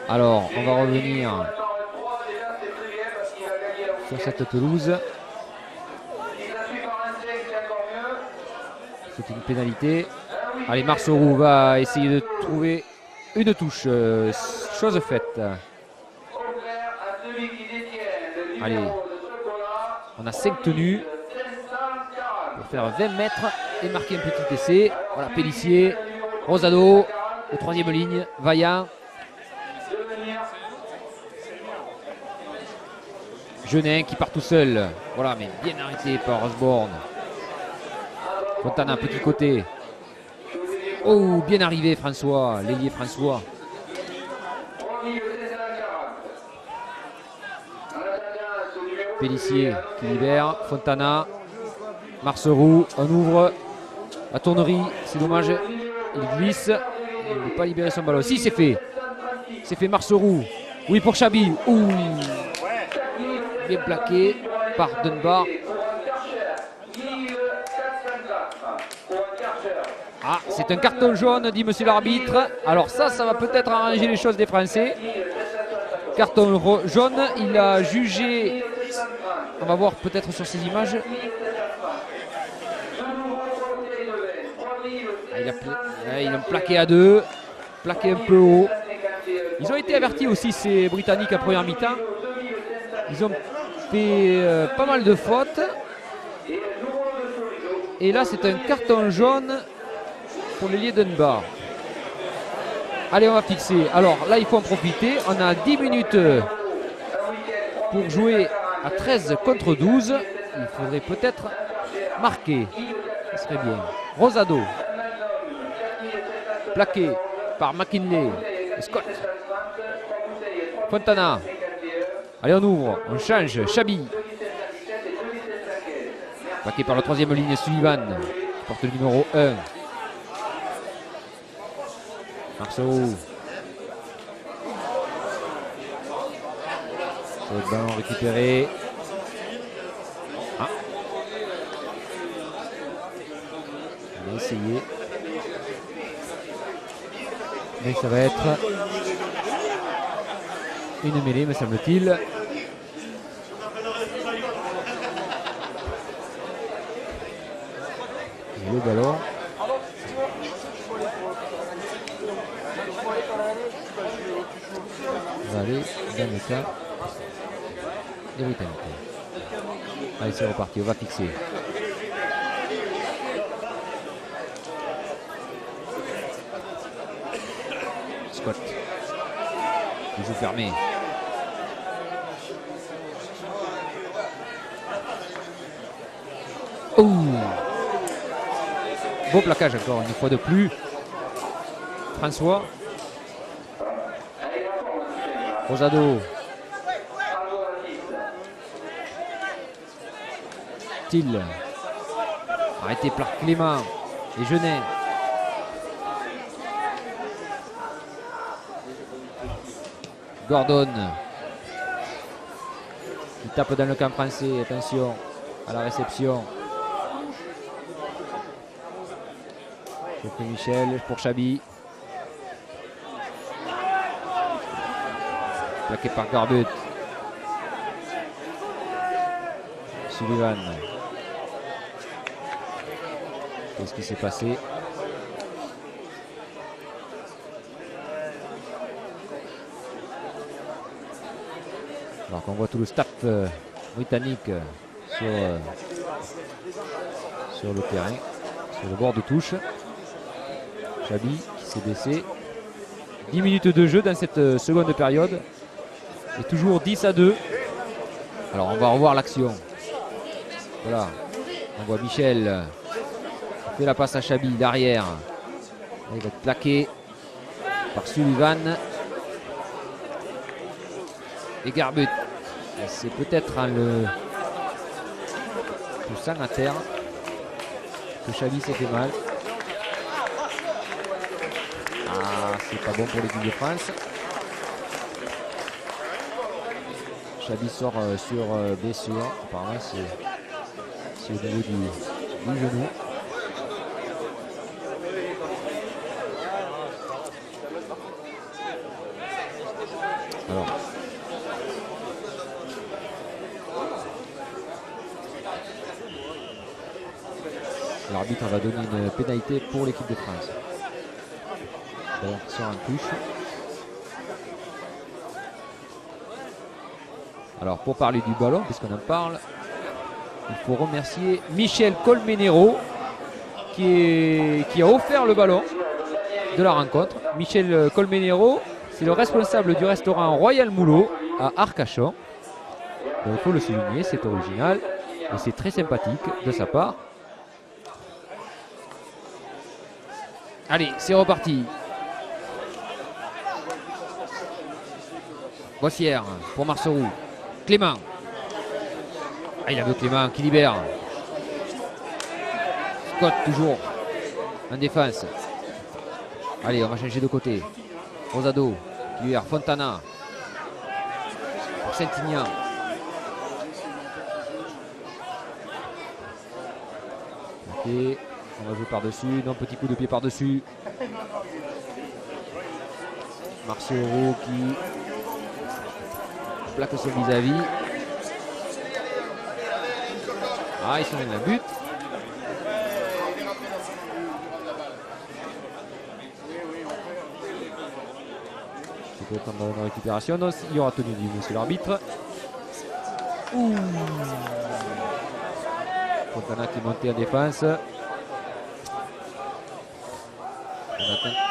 Alors, on va revenir sur cette pelouse. C'est une pénalité. Allez, Marceroux va essayer de trouver une touche. Chose faite. Allez, on a 5 tenues pour faire 20 mètres et marquer un petit essai. Voilà, Pélissier, Rosado, au 3e ligne, Vaillant. Jeunet qui part tout seul. Voilà, mais bien arrêté par Osborne. Fontana, petit côté. Oh, bien arrivé François, l'ailier François. Pélissier qui libère. Fontana. Marceroux, on ouvre. La tournerie, c'est dommage. Il glisse. Il ne veut pas libérer son ballon. Si, c'est fait. C'est fait Marceroux. Oui, pour Chabi. Ouh. Bien plaqué par Dunbar. Ah, c'est un carton jaune, dit monsieur l'arbitre. Alors ça va peut-être arranger les choses des Français. Carton jaune, il a jugé... On va voir peut-être sur ces images. Il a plaqué à 2. Plaqué un peu haut. Ils ont été avertis aussi, ces Britanniques, à première mi-temps. Ils ont fait pas mal de fautes. Et là, c'est un carton jaune pour l'ailier Dunbar. Allez, on va fixer. Alors là, il faut en profiter. On a 10 minutes pour jouer à 13 contre 12. Il faudrait peut-être marquer. Ce serait bien. Rosado. Plaqué par McKinley. Scott. Fontana. Allez, on ouvre. On change. Chabi. Plaqué par la 3e ligne, Sullivan. Qui porte le numéro 1. Marceau. Le ballon récupéré. Ah. On va essayer. Mais ça va être une mêlée, me semble-t-il. le ballon. On va aller dans le cas des Britanniques. Allez, c'est reparti, on va fixer. Scott. Les yeux fermés. Oh, beau plaquage encore une fois de plus. François. Rosado. Thiel. Arrêté par Clément et Genet. Gordon. Il tape dans le camp français. Attention à la réception. Michel pour Chabi. Plaqué par Garbut. Sullivan. Qu'est-ce qui s'est passé? Alors qu'on voit tout le staff britannique sur le terrain, sur le bord de touche. Chabi qui s'est baissé. 10 minutes de jeu dans cette seconde période. Et toujours 10-2. Alors on va revoir l'action. Voilà. On voit Michel qui fait la passe à Chabi derrière. Il va être plaqué par Sullivan. Et Garbut. C'est peut-être le poussant à terre que Chabi s'est fait mal. C'est pas bon pour l'équipe de France. Chabi sort sur blessure. Apparemment c'est au niveau du genou. Alors. L'arbitre va donner une pénalité pour l'équipe de France. Sur un touche. Alors pour parler du ballon, puisqu'on en parle, il faut remercier Michel Colmenero qui a offert le ballon de la rencontre. Michel Colmenero, c'est le responsable du restaurant Royal Moulot à Arcachon. Donc, il faut le souligner, c'est original et c'est très sympathique de sa part. Allez, c'est reparti. Boissière pour Marceroux. Clément. Ah, il a vu Clément qui libère. Scott toujours en défense. Allez, on va changer de côté. Rosado qui libère Fontana. Pour Saint-Ignan. Ok, on va jouer par-dessus. Non, petit coup de pied par-dessus. Marceroux qui plaque son vis-à-vis. Ah, ils sont dans la but. C'est peut-être en récupération. Non, il y aura tenue du monsieur l'arbitre. Fontana qui montait en défense.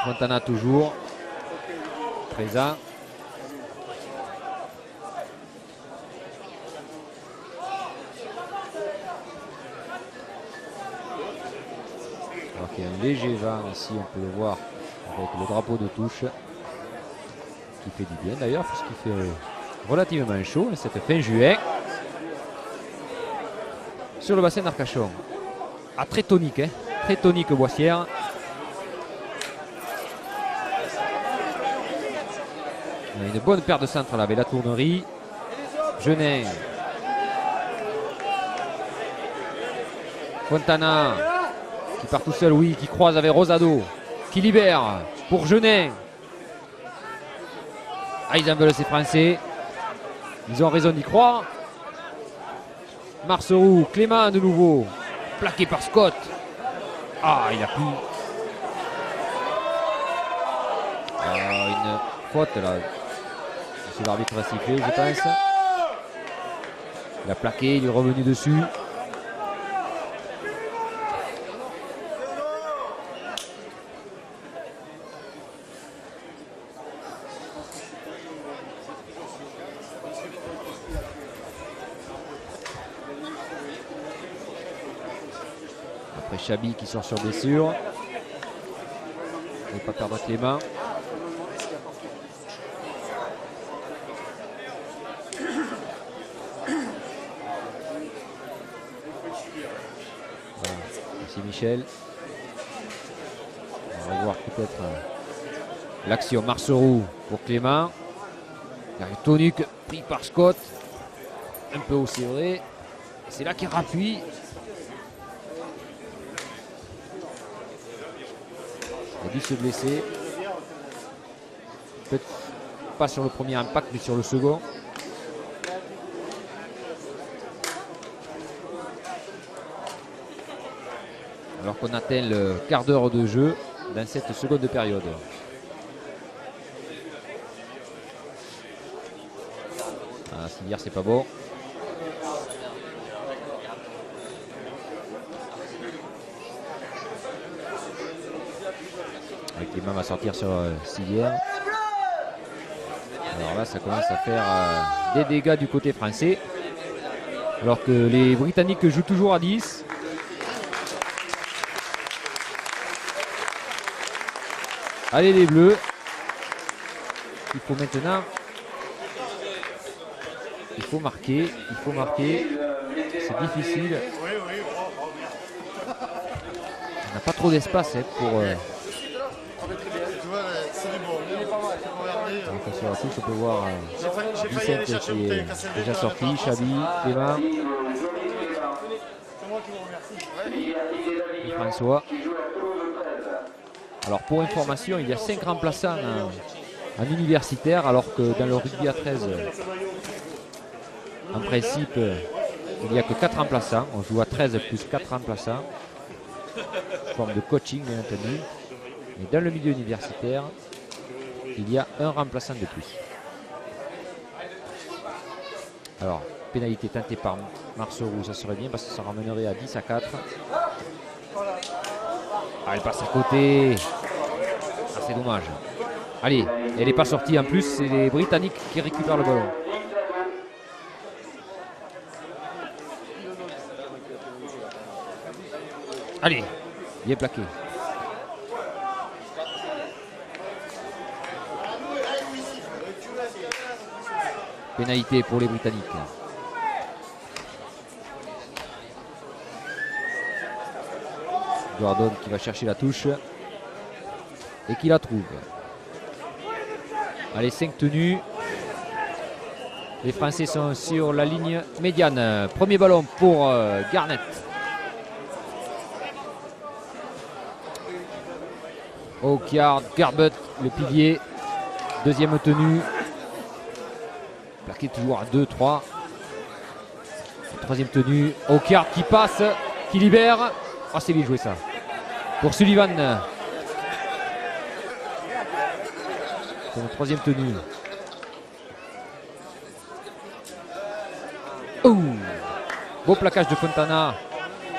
Fontana toujours présent. Il y a un léger vent ici, on peut le voir avec le drapeau de touche qui fait du bien d'ailleurs puisqu'il fait relativement chaud cette fin juin sur le bassin d'Arcachon. Ah, très tonique, hein, très tonique Boissière. On a une bonne paire de centres là avec la tournerie. Genet. Fontana. Qui part tout seul, oui, qui croise avec Rosado, qui libère pour Genet. Ah, ils en veulent ces Français. Ils ont raison d'y croire. Marceroux, Clément de nouveau, plaqué par Scott. Ah, il a pris une faute là. Monsieur l'arbitre va siffler, je pense. Il a plaqué, il est revenu dessus. Après Chabi qui sort sur blessure. Il ne pas perdre Clément. Voilà. Merci Michel. On va voir peut-être l'action Marceroux pour Clément. Il y a Tonuc pris par Scott. Un peu haut, c'est vrai. C'est là qu'il rappuie. Il a dû se blesser. Peut-être pas sur le premier impact, mais sur le second. Alors qu'on atteint le quart d'heure de jeu dans cette seconde période. Ah, si hier c'est pas bon. Avec les mains va sortir sur Silière. Alors là ça commence à faire des dégâts du côté français. Alors que les Britanniques jouent toujours à 10. Allez les Bleus. Il faut maintenant. Il faut marquer. Il faut marquer. C'est difficile. On n'a pas trop d'espace pour. Attention à la touche, on peut voir Vicente qui est déjà sorti, Chabi, Clément et François. Alors pour information, il y a 5 remplaçants en universitaire, alors que dans le rugby à 13, en principe, il n'y a que 4 remplaçants. On joue à 13 plus 4 remplaçants, forme de coaching bien entendu. Mais dans le milieu universitaire, il y a un remplaçant de plus. Alors, pénalité tentée par Marceroux, ça serait bien parce que ça ramènerait à 10 à 4. Ah, elle passe à côté. Ah, c'est dommage. Allez, elle n'est pas sortie en plus, c'est les Britanniques qui récupèrent le ballon. Allez, bien plaqué. Pénalité pour les Britanniques. Gordon qui va chercher la touche et qui la trouve. Allez, 5 tenues. Les Français sont sur la ligne médiane. Premier ballon pour Garnett. Oakard, Garbett, le pilier. Deuxième tenue. Plaqué toujours à 2-3. Troisième tenue. Oakard qui passe, qui libère. Ah, c'est bien joué ça. Pour Sullivan. C'est la troisième tenue. Ouh. Beau plaquage de Fontana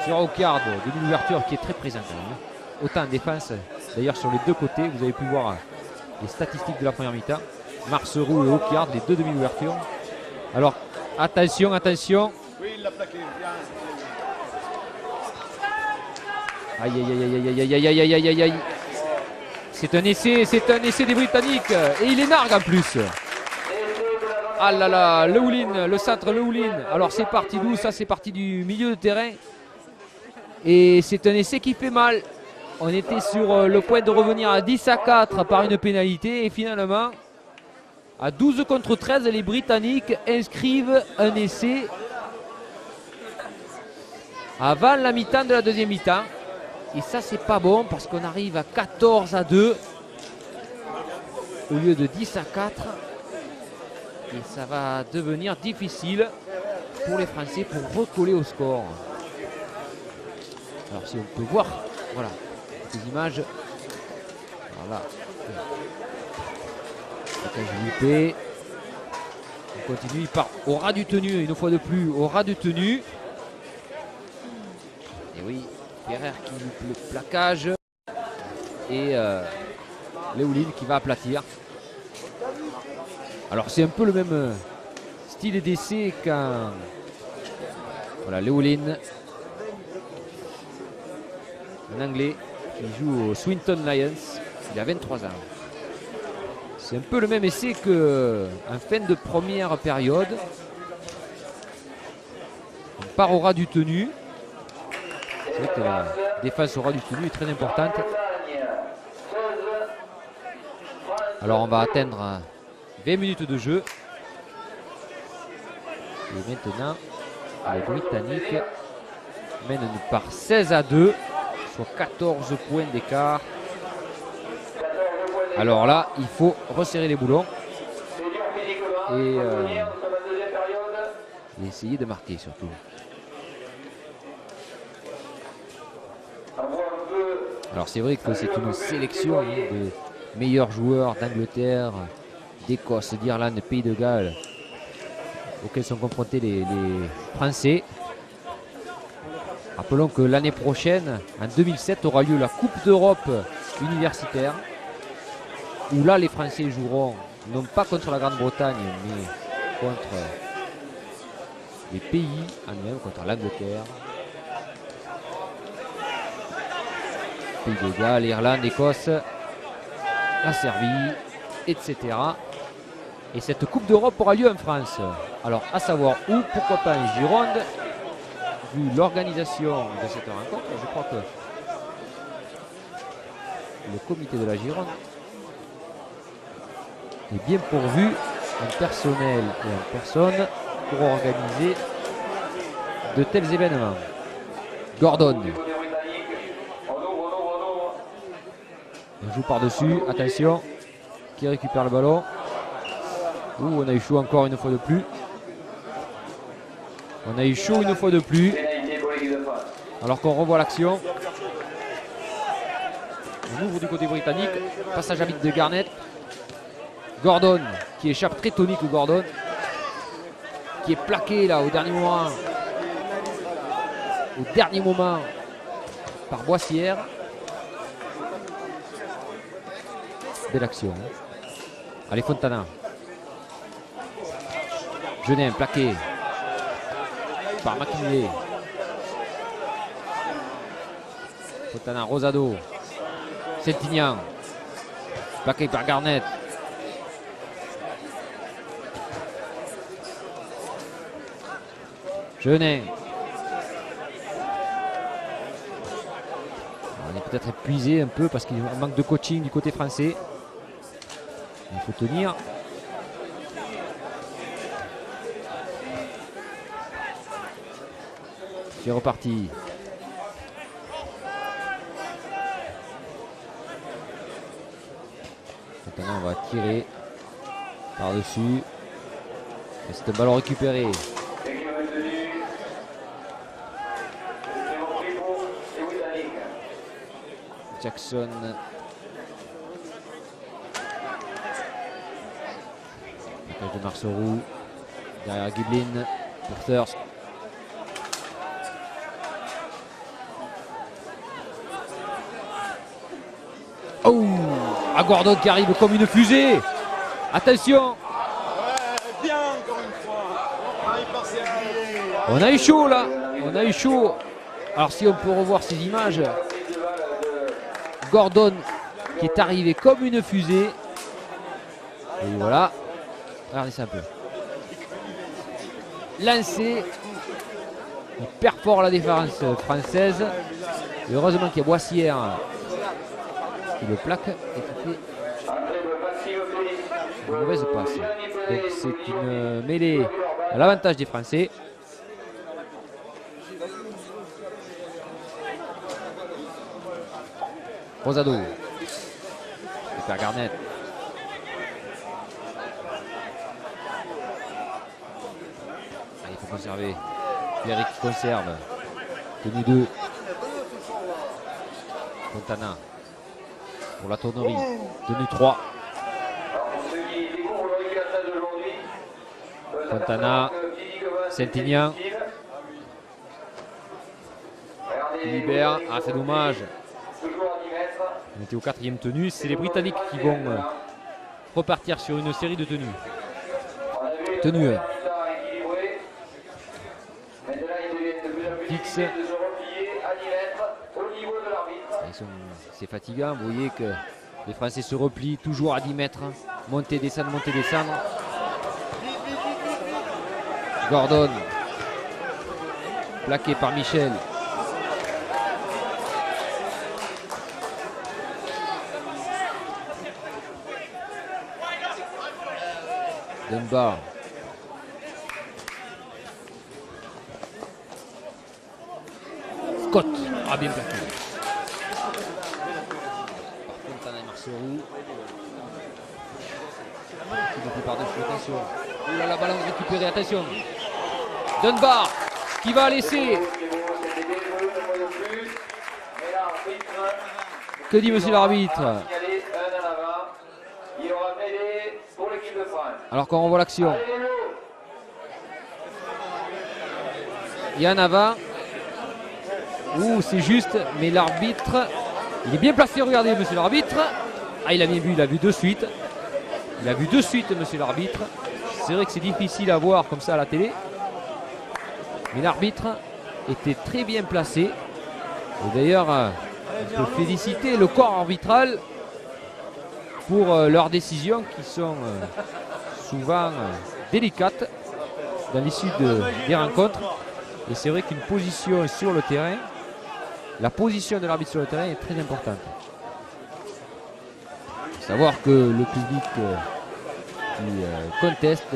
sur Oakard. De l'ouverture qui est très présente. Autant en défense. D'ailleurs, sur les deux côtés, vous avez pu voir les statistiques de la première mi-temps. Marceroux et Oakard, les deux demi-ouvertures. Alors, attention, attention. Oui, il l'a plaqué. Aïe, aïe, aïe, aïe, aïe, aïe, aïe, aïe, aïe, aïe, aïe. C'est un essai des Britanniques. Et il est nargue en plus. Ah là là, le Houlin, le centre Le Houlin. Alors, c'est parti d'où? Ça, c'est parti du milieu de terrain. Et c'est un essai qui fait mal. On était sur le point de revenir à 10 à 4 par une pénalité. Et finalement, à 12 contre 13, les Britanniques inscrivent un essai avant la mi-temps de la deuxième mi-temps. Et ça, c'est pas bon parce qu'on arrive à 14 à 2 au lieu de 10 à 4. Et ça va devenir difficile pour les Français pour recoller au score. Alors si on peut voir Voilà, ces images. Voilà. Loupé. On continue, il part au ras du tenu, une fois de plus, au ras du tenu. Et oui, Pierre qui loupe le plaquage. Et Léoline qui va aplatir. Alors c'est un peu le même style d'essai qu'un... Voilà, Léoline. Un Anglais qui joue au Swinton Lions. Il a 23 ans. C'est un peu le même essai qu'en fin de première période. On part au ras du tenu. C'est vrai que la défense au ras du tenu est très importante. Alors on va atteindre 20 minutes de jeu. Et maintenant, les Britanniques mènent par 16-2, soit 14 points d'écart. Alors là, il faut resserrer les boulons et essayer de marquer surtout. Alors c'est vrai que c'est une sélection de meilleurs joueurs d'Angleterre, d'Écosse, d'Irlande, de Pays de Galles, auxquels sont confrontés les Français. Rappelons que l'année prochaine, en 2007, aura lieu la Coupe d'Europe universitaire, où là les Français joueront non pas contre la Grande-Bretagne, mais contre les pays en eux-mêmes, contre l'Angleterre, Pays de Galles, Irlande, Écosse, la Serbie, etc. Et cette Coupe d'Europe aura lieu en France. Alors à savoir où, pourquoi pas en Gironde. Vu l'organisation de cette rencontre, je crois que le comité de la Gironde est bien pourvu en personnel et en personne pour organiser de tels événements. Gordon. On joue par-dessus, attention, qui récupère le ballon. Ouh, on a eu chaud encore une fois de plus. On a eu chaud une fois de plus. Alors qu'on revoit l'action. On ouvre du côté britannique. Passage à vide de Garnett. Gordon qui échappe, très tonique Gordon. Qui est plaqué là au dernier moment. Au dernier moment par Boissière. Belle action. Allez, Fontana. Genet plaqué par McKinley. Fontana, Rosado. Sentignan. Plaqué par Garnett. Genet. On est peut-être épuisé un peu parce qu'il manque de coaching du côté français. Il faut tenir. C'est reparti. Maintenant on va tirer par-dessus. C'est un ballon récupéré. Jackson. Attaque de Marceau. Derrière Giblin. Pour Thirst. Oh, à Gordon qui arrive comme une fusée. Attention. Bien encore une fois. On a eu chaud là. On a eu chaud. Alors si on peut revoir ces images. Gordon qui est arrivé comme une fusée. Et voilà. Regardez ça un peu. Lancé. Il perfore la défense française. Et heureusement qu'il y a Boissière qui le plaque et qui fait une mauvaise passe. Donc c'est une mêlée à l'avantage des Français. Rosado. Super Garnett. Ah, il faut conserver. Pierre qui conserve. Tenue 2. Fontana pour la tournerie. Tenue 3. Fontana, Saint-Aignan. Libère. Ah, c'est dommage. On était au 4e tenue. C'est les Britanniques qui vont repartir sur une série de tenues. Tenue 1. Fixe. C'est fatigant. Vous voyez que les Français se replient toujours à 10 mètres. Monter, descendre, monter, descendre. Gordon. Plaqué par Michel. Dunbar. Scott. Ah, bien plaqué. Fontana et Marceau. Qui ne fait par-dessus, attention. Oh là, la ballon récupérée, attention. Dunbar qui va laisser. Que dit monsieur l'arbitre? Alors qu'on revoit l'action. Il y a un avant. Ouh, c'est juste, mais l'arbitre, il est bien placé, regardez monsieur l'arbitre. Ah, il a bien vu, il a vu de suite. Il a vu de suite monsieur l'arbitre. C'est vrai que c'est difficile à voir comme ça à la télé. Mais l'arbitre était très bien placé. Et d'ailleurs, on peut féliciter le corps arbitral pour leurs décisions qui sont souvent délicates dans l'issue des rencontres. Et c'est vrai qu'une position sur le terrain, la position de l'arbitre sur le terrain est très importante. Il faut savoir que le public qui conteste,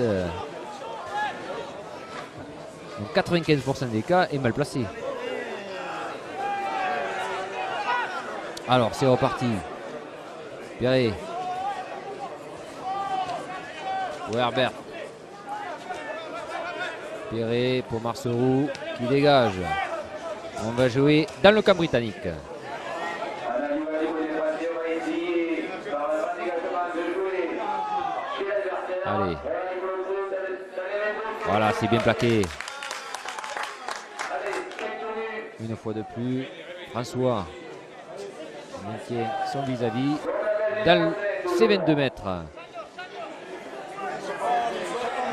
dans 95% des cas, est mal placé. Alors c'est reparti. Perret. Pour Herbert. Perret pour Marceau qui dégage. On va jouer dans le camp britannique. Allez. Voilà, c'est bien plaqué. Une fois de plus, François maintient son vis-à-vis dans ses 22 mètres.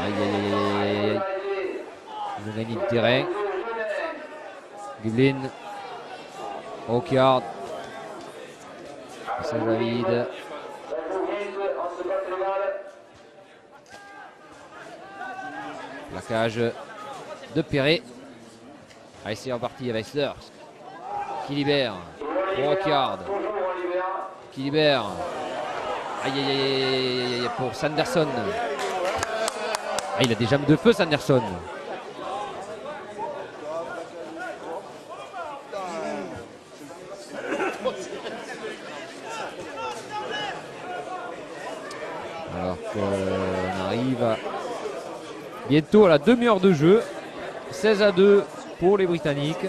Aïe, aïe, aïe, aïe. Il a gagné du terrain. Gublin. Oakard. Saint-David. Plaquage de Perret. Allez, c'est reparti avec Sturs. Qui libère. Pour Oakard. Qui libère. Aïe, aïe, aïe, aïe, aïe, pour Sanderson. Ah, il a des jambes de feu, Sanderson. Alors qu'on arrive bientôt à la demi-heure de jeu. 16-2 pour les Britanniques.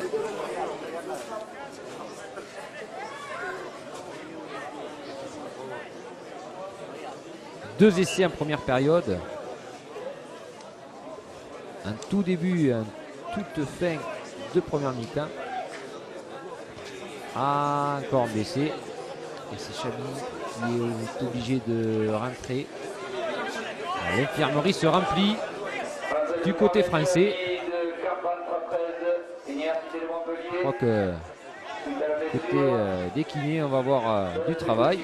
Deux essais en première période. Un tout début, un toute fin de première mi-temps. Ah, encore blessé. Et c'est Chabi qui est obligé de rentrer. L'infirmerie se remplit du côté français. Je crois que côté des kinés, on va avoir du travail.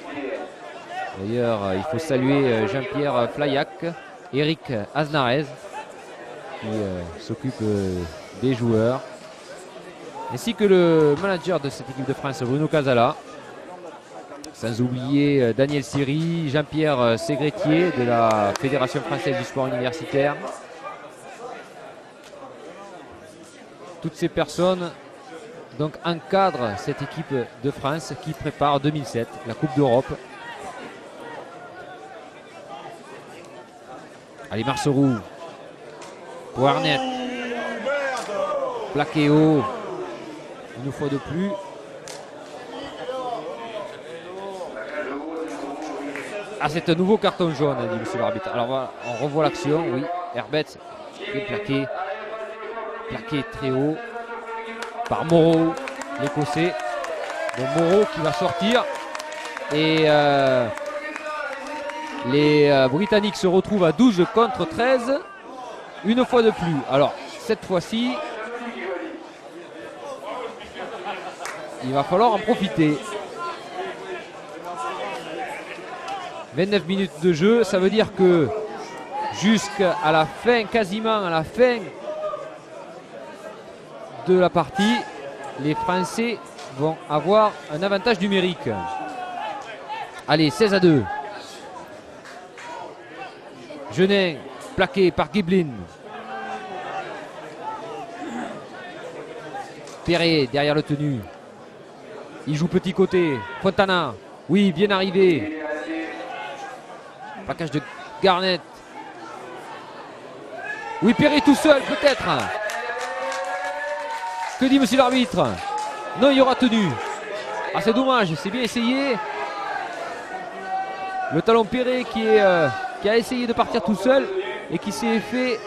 D'ailleurs, il faut saluer Jean-Pierre Flaillac, Eric Aznarez qui s'occupe des joueurs, ainsi que le manager de cette équipe de France, Bruno Casala. Sans oublier Daniel Siri, Jean-Pierre Ségrétier de la Fédération française du sport universitaire. Toutes ces personnes donc encadrent cette équipe de France qui prépare 2007, la Coupe d'Europe. Allez, Marceau pour Arnett. Plaqué haut. Une fois de plus. Ah, c'est un nouveau carton jaune, dit monsieur l'arbitre. Alors voilà, on revoit l'action, oui. Herbert est plaqué très haut par Moreau, l'Écossais. Donc Moreau qui va sortir. Et les Britanniques se retrouvent à 12 contre 13. Une fois de plus. Alors, cette fois-ci, il va falloir en profiter. 29 minutes de jeu, ça veut dire que jusqu'à la fin, quasiment à la fin de la partie, les Français vont avoir un avantage numérique. Allez, 16-2. Genin, plaqué par Giblin. Perret derrière le tenu. Il joue petit côté. Fontana. Oui, bien arrivé. Plaquage de Garnett. Oui, Perret tout seul peut-être. Que dit monsieur l'arbitre? Non, il y aura tenu. Ah, c'est dommage, c'est bien essayé. Le talon Perret qui a essayé de partir tout seul et qui s'est fait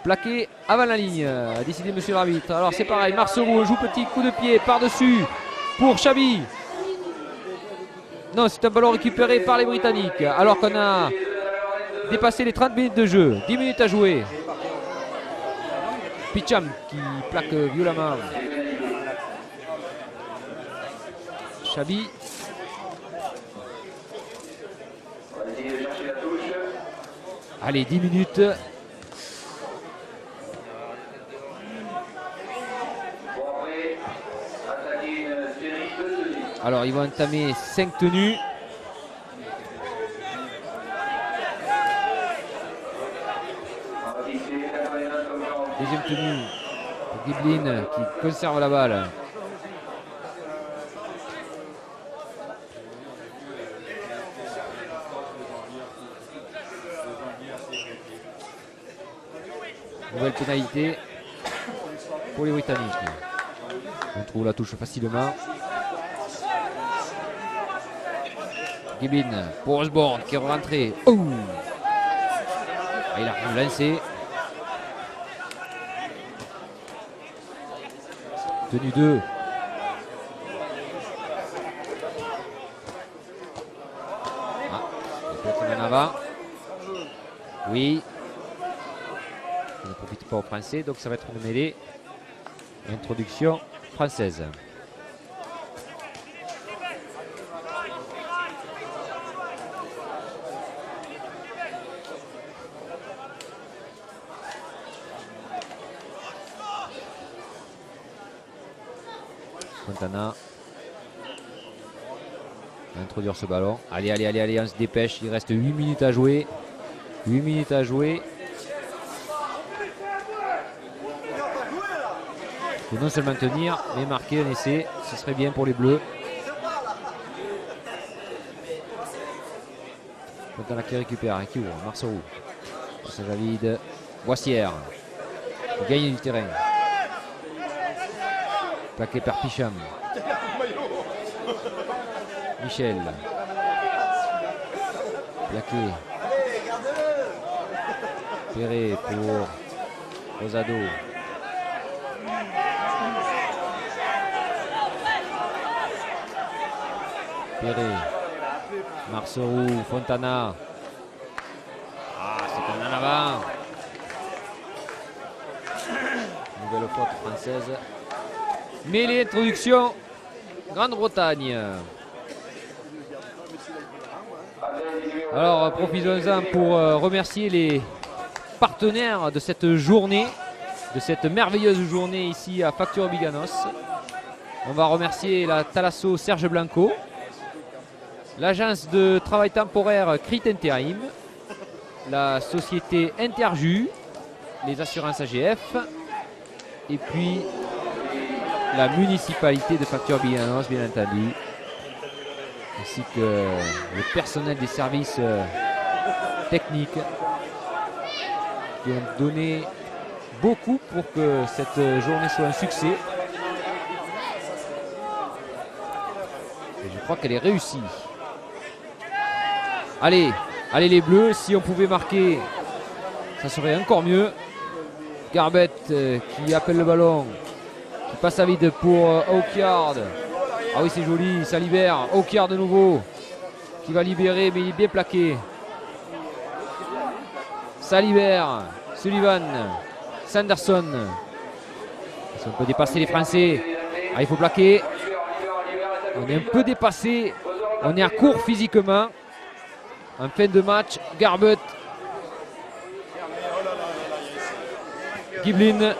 plaquer avant la ligne, a décidé monsieur l'arbitre. Alors c'est pareil, Marceau joue petit coup de pied par-dessus pour Chabi. Non, c'est un ballon récupéré par les Britanniques alors qu'on a dépassé les 30 minutes de jeu. 10 minutes à jouer. Picham qui plaque violemment Chabi. Allez, 10 minutes. Alors, ils vont entamer 5 tenues. Deuxième tenue pour Giblin qui conserve la balle. Nouvelle pénalité pour les Britanniques. On trouve la touche facilement. Giblin pour Osborne qui est rentré. Oh, il a lancé. Tenue 2. Ah, peut-être en avant. Oui. Il ne profite pas aux Français, donc ça va être une mêlée. Introduction française. Fontana va introduire ce ballon. Allez, allez, allez, allez, on se dépêche. Il reste 8 minutes à jouer. 8 minutes à jouer. Il faut non seulement tenir, mais marquer un essai. Ce serait bien pour les Bleus. Fontana qui récupère, qui ouvre. Marceau. C'est David. Boissière. Il gagne du terrain. Plaqué par Picham. Michel. Plaqué. Perret pour Rosado. Perret. Marceau. Fontana. Ah, c'est un en avant. Nouvelle faute française. Mêlée, introduction, Grande-Bretagne. Alors profitons-en pour remercier les partenaires de cette journée, de cette merveilleuse journée ici à Facture Biganos. On va remercier la Thalasso Serge Blanco, l'agence de travail temporaire Crit Intérim, la société Interju, les assurances AGF et puis la municipalité de Facture Biganos, bien entendu, ainsi que le personnel des services techniques qui ont donné beaucoup pour que cette journée soit un succès. Et je crois qu'elle est réussie. Allez, allez les Bleus, si on pouvait marquer, ça serait encore mieux. Garbett qui appelle le ballon, qui passe à vide pour Aukyard. Ah oui, c'est joli, ça libère. Aukyard de nouveau, qui va libérer, mais il est bien plaqué. Ça libère. Sullivan, Sanderson. Si on peut dépasser les Français. Ah, il faut plaquer. On est un peu dépassé. On est à court physiquement. En fin de match, Garbett. Giblin.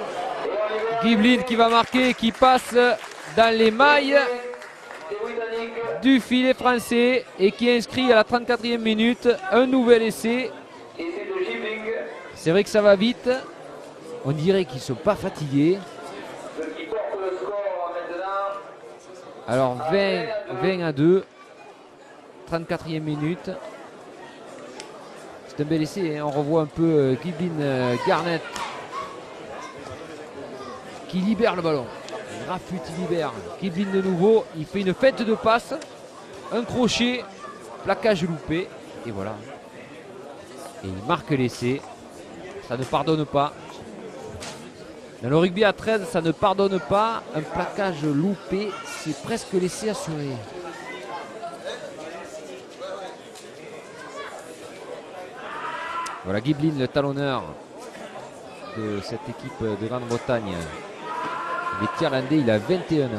Giblin qui va marquer, qui passe dans les mailles du filet français et qui inscrit à la 34e minute un nouvel essai. C'est vrai que ça va vite. On dirait qu'ils ne sont pas fatigués. Alors 20 à 2. 34e minute. C'est un bel essai. Hein. On revoit un peu Giblin, Garnett qui libère le ballon. Rafut, il libère. Giblin de nouveau. Il fait une fête de passe. Un crochet. Plaquage loupé. Et voilà. Et il marque l'essai. Ça ne pardonne pas. Dans le rugby à 13, ça ne pardonne pas. Un plaquage loupé, c'est presque l'essai assuré. Voilà Giblin, le talonneur de cette équipe de Grande-Bretagne. Il est irlandais, il a 21 ans.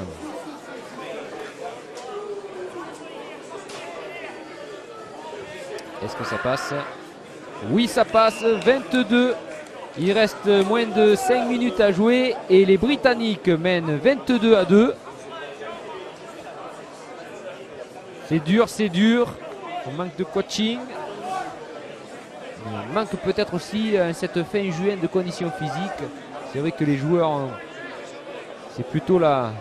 Est-ce que ça passe? Oui, ça passe, 22. Il reste moins de 5 minutes à jouer et les Britanniques mènent 22 à 2. C'est dur, c'est dur. On manque de coaching. On manque peut-être aussi cette fin juin de conditions physiques. C'est vrai que les joueurs, c'est plutôt la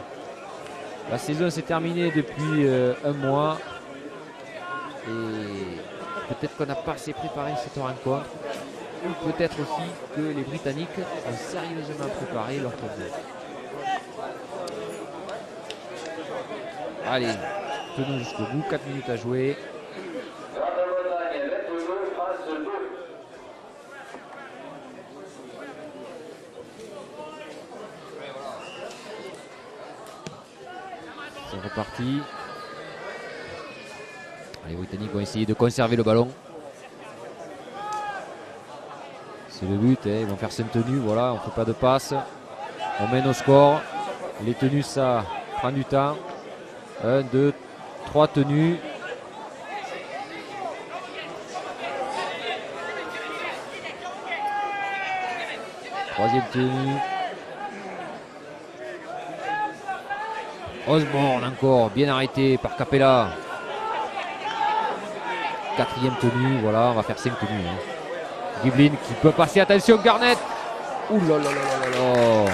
saison s'est terminée depuis un mois. Et peut-être qu'on n'a pas assez préparé cette rencontre. Ou peut-être aussi que les Britanniques ont sérieusement préparé leur tournoi. Allez, tenons jusqu'au bout, 4 minutes à jouer. C'est reparti. Les Britanniques vont essayer de conserver le ballon. C'est le but, hein. Ils vont faire 5 tenues, voilà, on ne fait pas de passe. On mène au score. Les tenues, ça prend du temps. 1, 2, 3 tenues. Troisième tenue. Osborne encore, bien arrêté par Capella. Quatrième tenue, voilà, on va faire 5 tenues. Hein. Giblin qui peut passer, attention Garnett. Ouh là là là là là.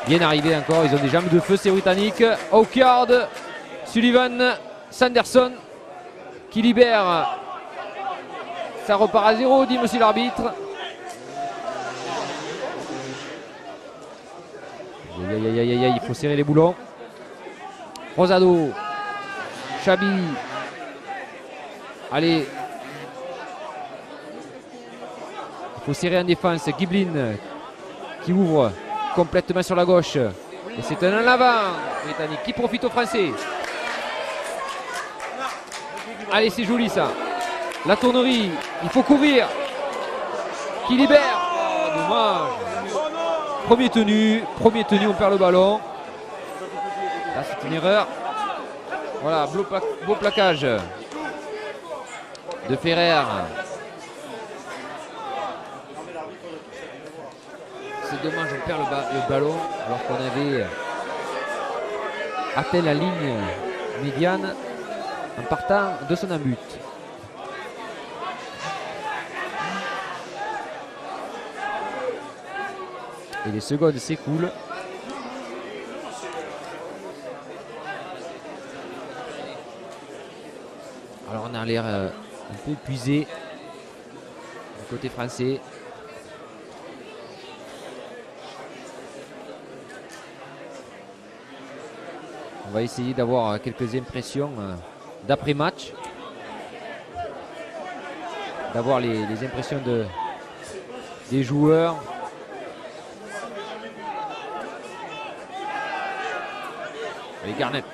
Bien arrivé encore, ils ont des jambes de feu ces Britanniques. Aukyard, Sullivan, Sanderson qui libère. Ça repart à 0, dit monsieur l'arbitre. Aïe, aïe, aïe, aïe, il faut serrer les boulons. Rosado, Chabi. Allez. Il faut serrer en défense. Giblin qui ouvre complètement sur la gauche. Et c'est un en avant britannique qui profite aux Français. Allez, c'est joli ça. La tournerie, il faut courir. Qui libère. Oh, dommage. Premier tenu, on perd le ballon. Là, c'est une erreur. Voilà, beau plaquage de Ferrer. C'est dommage, on perd le ballon alors qu'on avait atteint la ligne médiane en partant de son but. Et les secondes s'écoulent. Alors on a l'air un peu épuisé du côté français. On va essayer d'avoir quelques impressions d'après-match. d'avoir les impressions des joueurs. Allez, Garnett.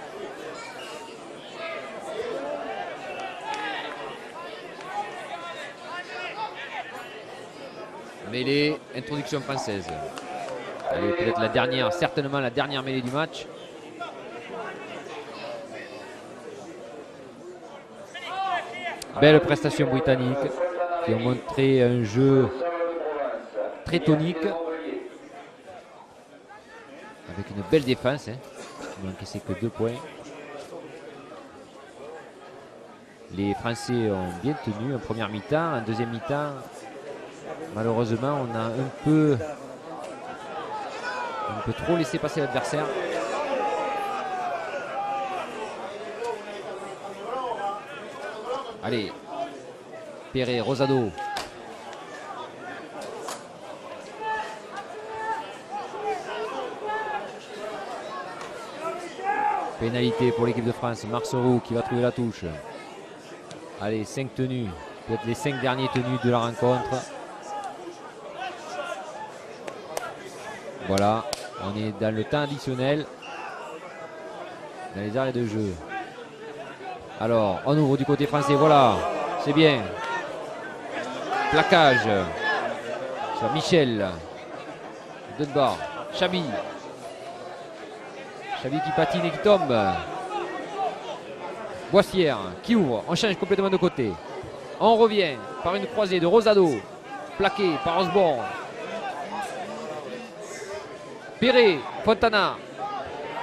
Mêlée, introduction française. Allez, peut-être la dernière, certainement la dernière mêlée du match. Belle prestation britannique qui ont montré un jeu très tonique avec une belle défense. Ils n'ont encaissé que 2 points. Les Français ont bien tenu en première mi-temps. En deuxième mi-temps, malheureusement, on a un peu trop laissé passer l'adversaire. Allez, Perret, Rosado. Pénalité pour l'équipe de France. Marceau qui va trouver la touche. Allez, 5 tenues. Peut-être les 5 derniers tenues de la rencontre. Voilà, on est dans le temps additionnel. Dans les arrêts de jeu. Alors, on ouvre du côté français. Voilà, c'est bien. Plaquage. Sur Michel. Dunbar. Chabi. Chabi qui patine et qui tombe. Boissière qui ouvre. On change complètement de côté. On revient par une croisée de Rosado. Plaqué par Osborne. Perret, Fontana.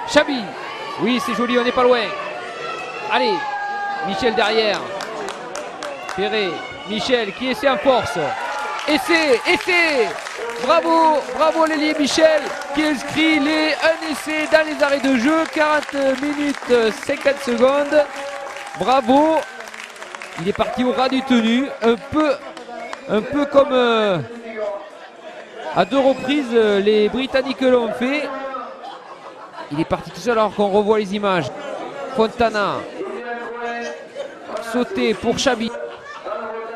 Chabi. Oui, c'est joli, on n'est pas loin. Allez, Michel derrière. Perret, Michel qui essaie en force. Essai. Bravo, bravo l'ailier Michel qui inscrit un essai dans les arrêts de jeu. 40 minutes 50 secondes. Bravo. Il est parti au ras du tenu. Un peu comme à 2 reprises les Britanniques l'ont fait. Il est parti tout seul alors qu'on revoit les images. Fontana. Sauté pour Chabi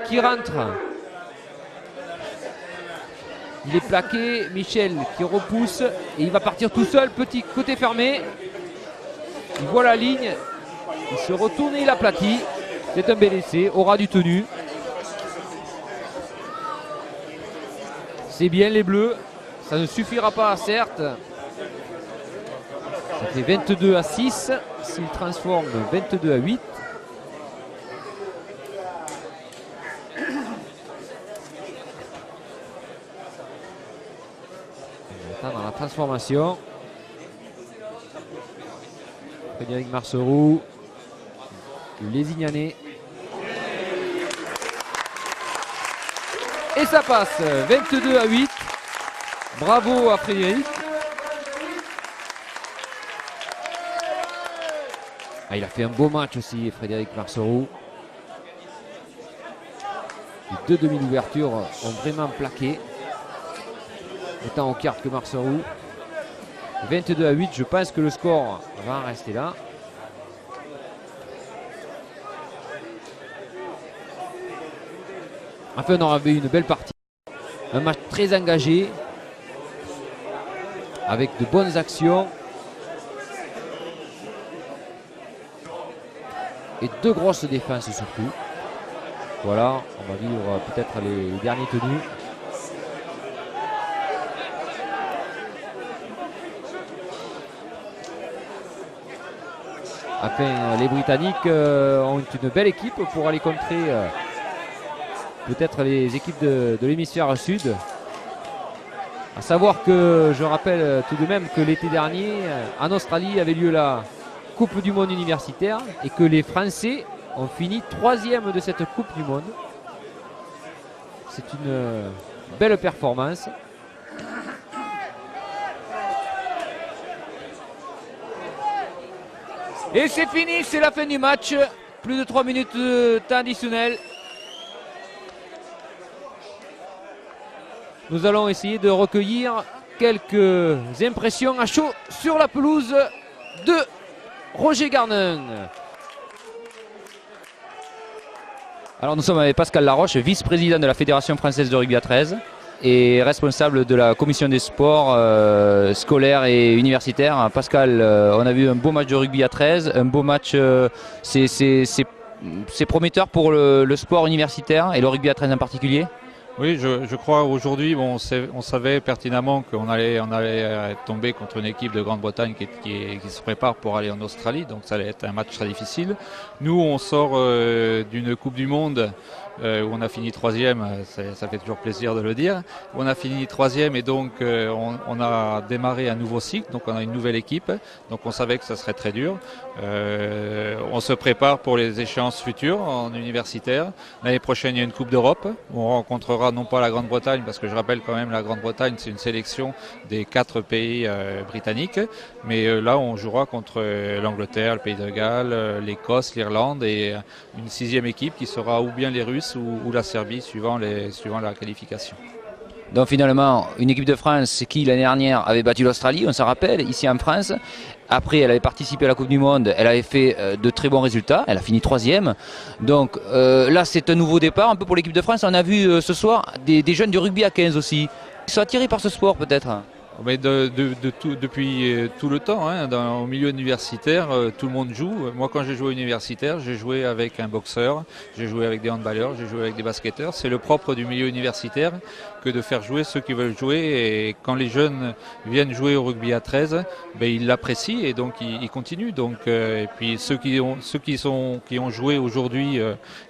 qui rentre. Il est plaqué, Michel qui repousse et il va partir tout seul, petit côté fermé. Il voit la ligne, il se retourne et il aplatit. C'est un bel essai, au ras du tenu. C'est bien les Bleus, ça ne suffira pas certes. Ça fait 22-6, s'il transforme 22-8. Dans la transformation, Frédéric Marceau, Lézignané, et ça passe 22-8. Bravo à Frédéric. Il a fait un beau match aussi, Frédéric Marceau. Les 2 demi d'ouverture ont vraiment plaqué. Autant aux cartes que Marceau. 22-8, je pense que le score va en rester là. Enfin, on aura eu une belle partie. Un match très engagé. Avec de bonnes actions. Et 2 grosses défenses surtout. Voilà, on va vivre peut-être les derniers tenus. Enfin, les Britanniques ont une belle équipe pour aller contrer peut-être les équipes de l'hémisphère sud. À savoir que je rappelle tout de même que l'été dernier, en Australie, avait lieu la Coupe du Monde universitaire et que les Français ont fini 3e de cette Coupe du Monde. C'est une belle performance. Et c'est fini, c'est la fin du match. Plus de 3 minutes de temps additionnel. Nous allons essayer de recueillir quelques impressions à chaud sur la pelouse de Roger Garnin. Alors nous sommes avec Pascal Laroche, vice-président de la Fédération française de rugby à 13 et responsable de la commission des sports scolaires et universitaires. Pascal, on a vu un beau match de rugby à 13, un beau match, c'est prometteur pour le sport universitaire et le rugby à 13 en particulier? Oui, je crois aujourd'hui, bon, on savait pertinemment qu'on allait tomber contre une équipe de Grande-Bretagne qui se prépare pour aller en Australie, donc ça allait être un match très difficile. Nous, on sort d'une Coupe du Monde où on a fini troisième, ça fait toujours plaisir de le dire. On a fini troisième et donc on a démarré un nouveau cycle, donc on a une nouvelle équipe, donc on savait que ça serait très dur. On se prépare pour les échéances futures en universitaire. L'année prochaine, il y a une Coupe d'Europe où on rencontrera non pas la Grande-Bretagne, parce que je rappelle quand même la Grande-Bretagne, c'est une sélection des 4 pays britanniques, mais là on jouera contre l'Angleterre, le Pays de Galles, l'Écosse, l'Irlande et une 6e équipe qui sera ou bien les Russes ou la Serbie suivant la qualification. Donc finalement, une équipe de France qui l'année dernière avait battu l'Australie, on s'en rappelle, ici en France. Après, elle avait participé à la Coupe du Monde, elle avait fait de très bons résultats, elle a fini 3e. Donc là, c'est un nouveau départ un peu pour l'équipe de France. On a vu ce soir des jeunes du rugby à 15 aussi. Ils sont attirés par ce sport peut-être? Mais depuis tout le temps, hein, au milieu universitaire, tout le monde joue. Moi, quand j'ai joué universitaire, j'ai joué avec un boxeur, j'ai joué avec des handballeurs, j'ai joué avec des basketteurs. C'est le propre du milieu universitaire que de faire jouer ceux qui veulent jouer. Et quand les jeunes viennent jouer au rugby à 13, ben, ils l'apprécient et donc ils continuent. Donc, et puis ceux qui ont joué aujourd'hui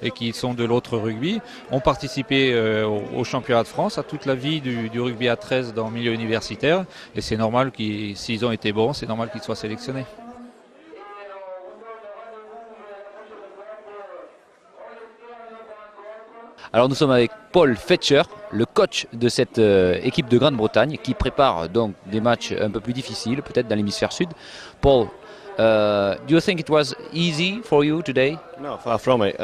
et qui sont de l'autre rugby ont participé au championnat de France, à toute la vie du rugby à 13 dans le milieu universitaire. Et c'est normal s'ils ont été bons, c'est normal qu'ils soient sélectionnés. Alors nous sommes avec Paul Fetcher, le coach de cette équipe de Grande-Bretagne qui prépare donc des matchs un peu plus difficiles, peut-être dans l'hémisphère sud. Paul, do you think it was easy for you today? No, far from it.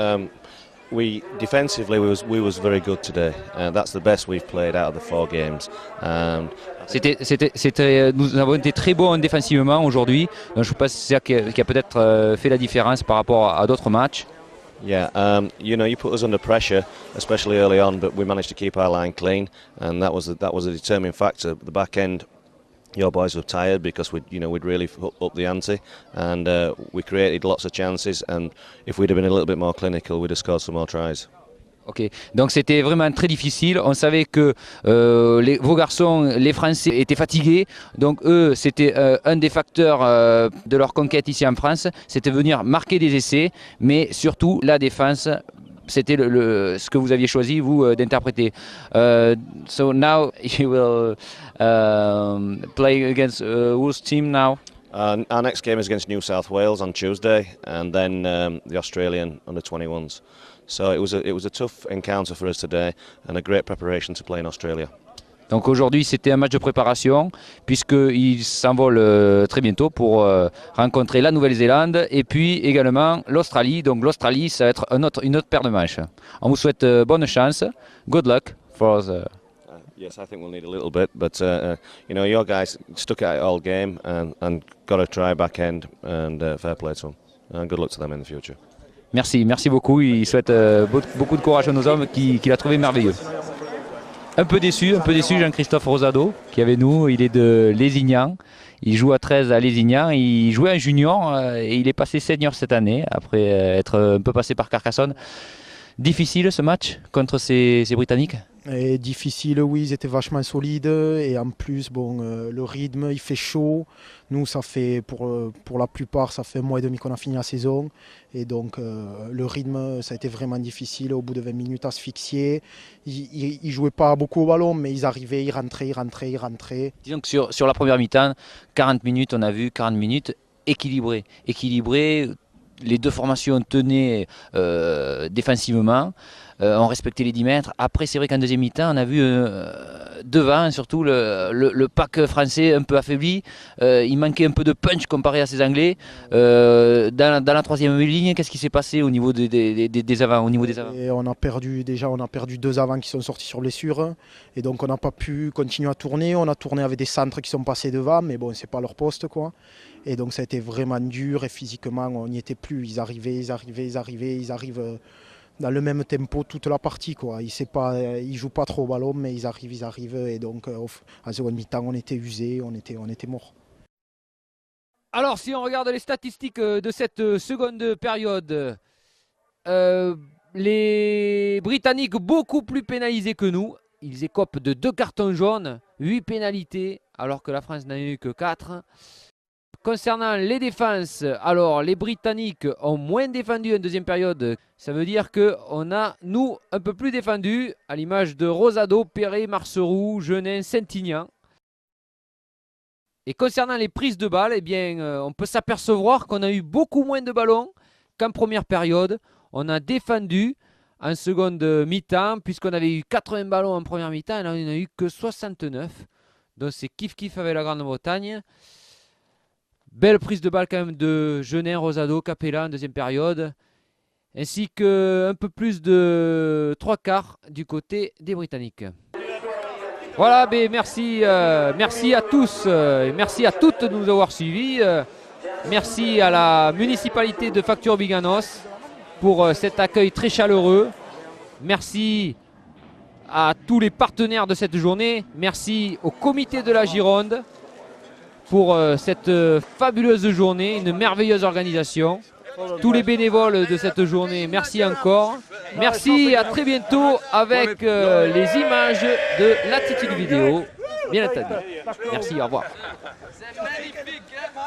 Defensively, we was very good today. That's the best we've played out of the 4 games. Nous avons été très bons défensivement aujourd'hui. Donc je pense que c'est ça qui a peut-être fait la différence par rapport à d'autres matchs. Yeah, you put us under pressure, especially early on, but we managed to keep our line clean, and that was a determining factor. The back end, your boys were tired because we'd really up the ante, and we created lots of chances. And if we'd have been a little bit more clinical, we'd have scored some more tries. Ok, donc c'était vraiment très difficile. On savait que vos garçons, les Français, étaient fatigués. Donc eux, c'était un des facteurs de leur conquête ici en France. C'était venir marquer des essais, mais surtout la défense. C'était ce que vous aviez choisi, vous, d'interpréter. So now you will play against whose team now? Our next game is against New South Wales on Tuesday, and then the Australian under-21s. So it was a tough encounter for us today, and a great preparation to play in Australia. Donc aujourd'hui c'était un match de préparation puisqu'ils s'envolent très bientôt pour rencontrer la Nouvelle-Zélande et puis également l'Australie. Donc l'Australie ça va être une autre paire de matchs. On vous souhaite bonne chance, good luck for the... Yes, I think we'll need a little bit, but your guys stuck at it all game and got a try back end, and fair play to them, and good luck to them in the future. Merci beaucoup. Il souhaite beaucoup de courage à nos hommes qu'il a trouvé merveilleux. Un peu déçu Jean-Christophe Rosado qui est avec nous, il est de Lézignan, il joue à 13 à Lézignan, il jouait en junior et il est passé senior cette année après être un peu passé par Carcassonne. Difficile ce match contre ces Britanniques? Et difficile, oui, ils étaient vachement solides et en plus, le rythme, il fait chaud. Nous, ça fait pour la plupart, ça fait 1 mois et demi qu'on a fini la saison et donc le rythme, ça a été vraiment difficile. Au bout de 20 minutes, asphyxié. Ils jouaient pas beaucoup au ballon, mais ils arrivaient, ils rentraient. Disons que sur la première mi-temps, 40 minutes, on a vu 40 minutes équilibrées. Les deux formations tenaient défensivement. On respectait les 10 mètres. Après, c'est vrai qu'en deuxième mi-temps, on a vu devant, surtout le pack français un peu affaibli. Il manquait un peu de punch comparé à ces Anglais. Dans la troisième ligne, qu'est-ce qui s'est passé au niveau des avants, Et on a perdu 2 avants qui sont sortis sur blessure. Et donc, on n'a pas pu continuer à tourner. On a tourné avec des centres qui sont passés devant, mais bon, c'est pas leur poste, quoi. Et donc, ça a été vraiment dur. Et physiquement, on n'y était plus. Ils arrivent dans le même tempo toute la partie, quoi. Ils jouent pas trop au ballon, mais ils arrivent. Et donc, à seconde mi-temps, on était usés, on était morts. Alors, si on regarde les statistiques de cette seconde période, les Britanniques beaucoup plus pénalisés que nous. Ils écopent de 2 cartons jaunes, 8 pénalités, alors que la France n'a eu que 4. Concernant les défenses, alors les Britanniques ont moins défendu en deuxième période. Ça veut dire qu'on a, nous, un peu plus défendu, à l'image de Rosado, Perret, Marceroux, Genin, Saint-Ignan. Et concernant les prises de balles, eh bien, on peut s'apercevoir qu'on a eu beaucoup moins de ballons qu'en première période. On a défendu en seconde mi-temps, puisqu'on avait eu 80 ballons en première mi-temps, et là on n'a eu que 69. Donc c'est kiff-kiff avec la Grande-Bretagne. Belle prise de balle quand même de Genin, Rosado, Capella en deuxième période. Ainsi qu'un peu plus de 3/4 du côté des Britanniques. Voilà, ben merci à tous et merci à toutes de nous avoir suivis. Merci à la municipalité de Facture-Biganos pour cet accueil très chaleureux. Merci à tous les partenaires de cette journée. Merci au comité de la Gironde pour cette fabuleuse journée, une merveilleuse organisation. Tous les bénévoles de cette journée, merci encore. Merci, à très bientôt avec les images de l'attitude vidéo, bien entendu. Merci, au revoir. C'est magnifique, hein?